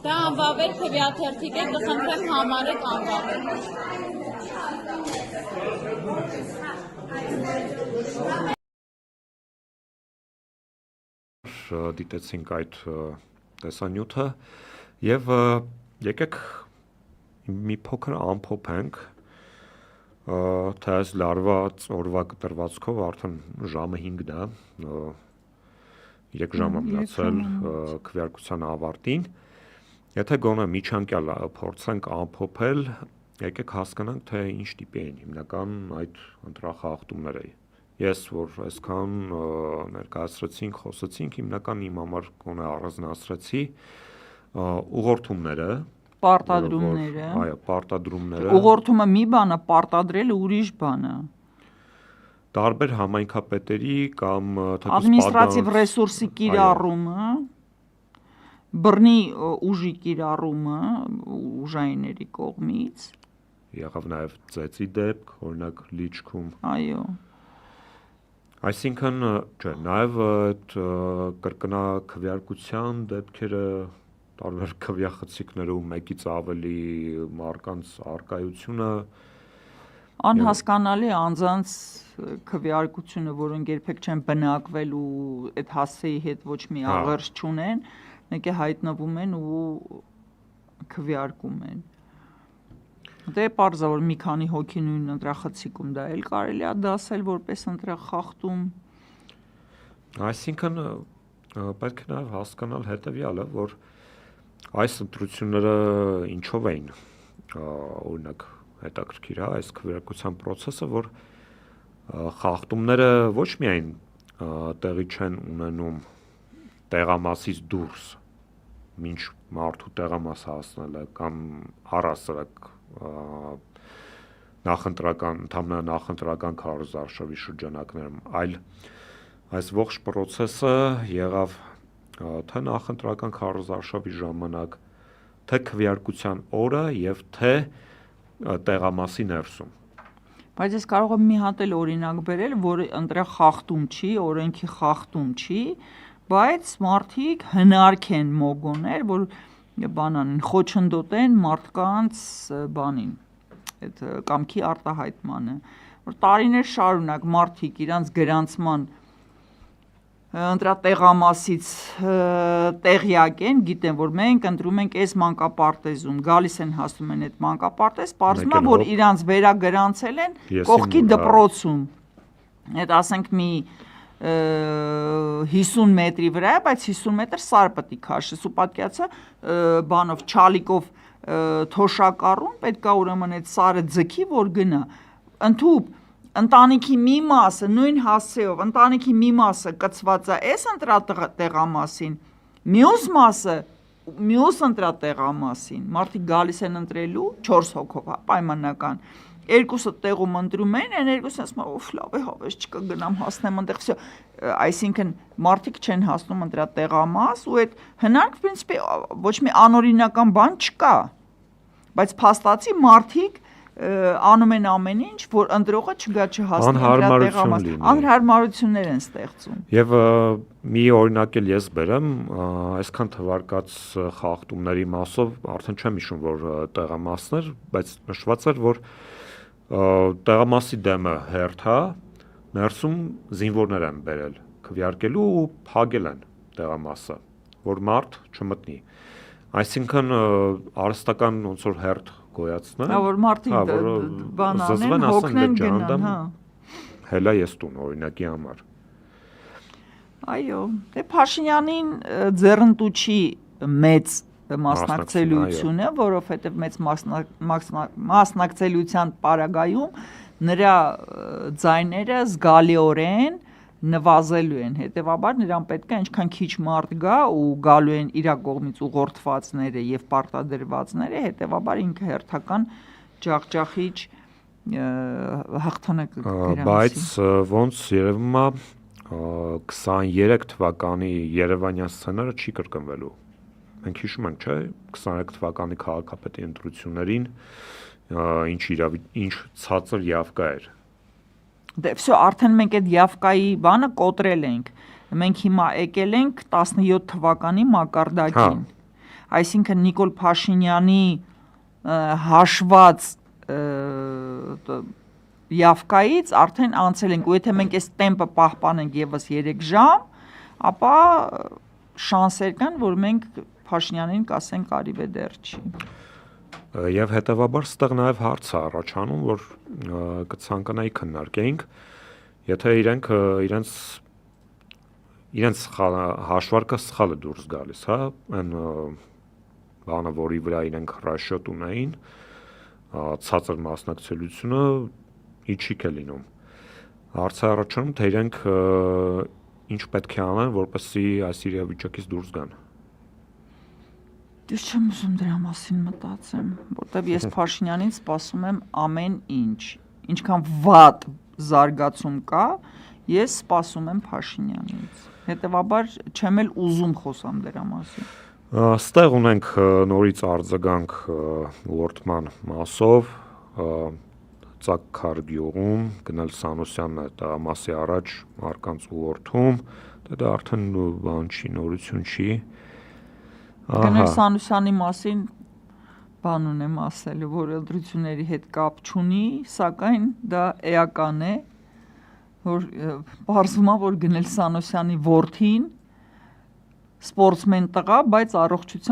Դա անվավեր քվեաթերթիկ է, կխնդրեմ համարեք անվավեր։ Դիտեցինք այդ տեսանյութը եւ եկեք մի փոքր ամփոփենք թե այս լարված օրվա կտրվածքով արդեն ժամը 5-ն է 3 ժամ է մնացել քվեարկության ավարտին եթե գոնե միջանկյալ փորձենք ամփոփել եկեք հասկանանք թե ինչ տիպի են հիմնական այդ ընտրախախտումները ես որ այսքան ներկայացրեցինք խոսեցինք հիմնական իմ համար գոնե առանձնացրեցի ուղղորդումները Պարտադրումները։ Այո, պարտադրումները։ Ուղղորդումը մի բան է, պարտադրելը ուրիշ բան է։ Տարբեր համայնքապետերի կամ Ադմինիստրատիվ ռեսուրսի կիրառումը, բռնի ուժի կիրառումը ուժայինների կողմից։ Եղավ նաև ծեծի դեպք, օրինակ Լիչքում։ Այո։ Այսինքն, չէ, նաև այդ կրկնակվեարկության դեպքերը տարբեր քվեախցիկներում մեկից ավելի մարկանց արկայությունը անհասկանալի անձանց քվեարկությունը, որոնք երբեք չեն բնակվել ու այդ հասցեի հետ ոչ մի աղերս չունեն, մեկ է հայտնվում են ու քվեարկում են։ Դե պարզա որ մի քանի հոգի նույն ընտրախցիկում դա էլ կարելի է դասել որպես ընտրախախտում։ Այսինքն պետք է նաև հասկանալ հետևյալը, որ այս ընտրությունները ինչով էին օրինակ հետաքրքիր է այս քվեարկության process-ը, որ խախտումները ոչ միայն տեղի չեն ունենում տեղամասից դուրս, մինչ մարդու տեղամաս հասնելը կամ առասարակ նախընտրական քարոզարշավի շրջանակներում, այլ այս ողջ process-ը եղավ թե նախընտրական քարոզարշավի ժամանակ, թե քվեարկության օրը եւ թե տեղամասի ներսում։ Բայց ես կարող եմ մի հատ էլ օրինակ բերել, որը ընտրյալ խախտում չի, օրենքի խախտում չի, բայց մարդիկ հնարք են մոգոներ, որ բանան խոչընդոտեն մարդկանց բանին, այդ կամքի արտահայտմանը, որ տարիներ շարունակ մարդիկ իրանց գրանցման ընտրատեղամասից տեղյակ են, գիտեն, որ մենք ընտրում ենք այս մանկապարտեզում, գալիս են հասնում են այդ մանկապարտեզ, պարզվում է, որ իրանց վերագրանցել են կողքի դպրոցում, այդ ասենք մի 50 մետրի վրա է, բայց 50 մետր սար պետք է քաշես ու պատկացա բանով չալիկով թոշակառուն պետք է ուրեմն այդ սարը ձգի, որ գնա, ընդհուպ ընտանիքի մի մասը, նույն հասցեով, ընտանիքի մի մասը կցված է այս ընտրատեղամասին, մյուս մասը, մյուս ընտրատեղամասին, մարդիկ գալիս են ընտրելու 4 հոգով, պայմանական, երկուսը տեղում ընտրում են, այն երկուսը ասում են, օֆ, լավ է, հավես չկա, գնամ հասնեմ ընտեղ, վсё, այսինքն մարդիկ չեն հասնում ընտրատեղամաս ու այդ հնարք, պրինցիպի, ոչ մի անօրինական բան չկա, բայց փաստացի մարդիկ անում են ամեն ինչ, որ ընտրողը չգա չհասնի ընտրատեղամաս, անհարմարություններ են ստեղծում։ Եվ մի օրինակ էլ ես բերեմ, այսքան թվարկած խախտումների մասով արդեն չեմ հիշում, որ տեղամասներ, բայց նշված էր, որ տեղամասի դեմը հերթ է, ներսում զինվորներ են բերել, քվեարկելու ու փակել են տեղամասը, որ մարդ չմտնի։ Այսինքն արհեստական ոնց որ հերթ գոյացնեն, որ մարդիկ բանանեն, հոգնեն գնան, հելա ես տուն օրինակի համար։ Այո, դե Փաշինյանին ձեռնտու մեծ մասնակցելիությունը, որովհետև մեծ մասնակցելիության պարագայում նրա ձայները զգալիորեն նվազելու են, հետևաբար նրան պետք է ինչքան քիչ մարդ գա ու գալու են իր կողմից ուղղորդվածները եւ պարտադրվածները, հետևաբար ինքը հերթական ջախջախիչ հաղթանակ կգրանցի։ Բայց ոնց երևում է 23 թվականի Երևանյան սցենարը չի կրկնվելու։ Մենք հիշում ենք, չէ, 23 թվականի քաղաքապետի ընտրություններին ինչ ցածր յավկա էր։ Դե վсё, արդեն մենք այդ յավկայի բանը կոտրել ենք։ Մենք հիմա եկել ենք 17 թվականի մակարդակին։ Այսինքն Նիկոլ Փաշինյանի հաշված յավկայից արդեն անցել ենք, ու եթե մենք այս տեմպը պահպանենք եւս 3 ժամ, ապա շանսեր կան, որ մենք Փաշինյանին կասենք արիվեդերչի։ Եվ հետևաբար ստեղ նաև հարց է առաջանում, որ կցանկանայի քննարկեինք, եթե իրենց հաշվարկը սխալը դուրս գալիս, հա, այն բանը, որի վրա իրենք ռաշոտ ունեին, ցածր մասնակցելիությունը իջիկ է լինում։ Հարցը առաջանում, թե իրենք ինչ պետք է անեն, որպեսզի այս իրավիճակից դուրս գան։ Ես չեմ ուզում դրա մասին մտածեմ, որտեվ ես Փաշինյանից սպասում եմ ամեն ինչ, ինչքան վատ զարգացում կա, ես սպասում եմ Փաշինյանից, հետևաբար չեմ էլ ուզում խոսամ դրա մասին։ Ստեղ ունենք նորից արձագանք ուղղորդման մասով, Ծակ գյուղում գնել Սանոսյանն է տղամասի առաջ մարդկանց ուղղորդում, դա արդեն բան չի, նորություն չի։ Գնել Սանուսյանի մասին բան ունեմ ասելու, որ ընտրությունների հետ կապ չունի, սակայն դա էական է, որ պարզվում է, որ Գնել Սանոսյանի որդին սպորտսմեն տղա, բայց առողջության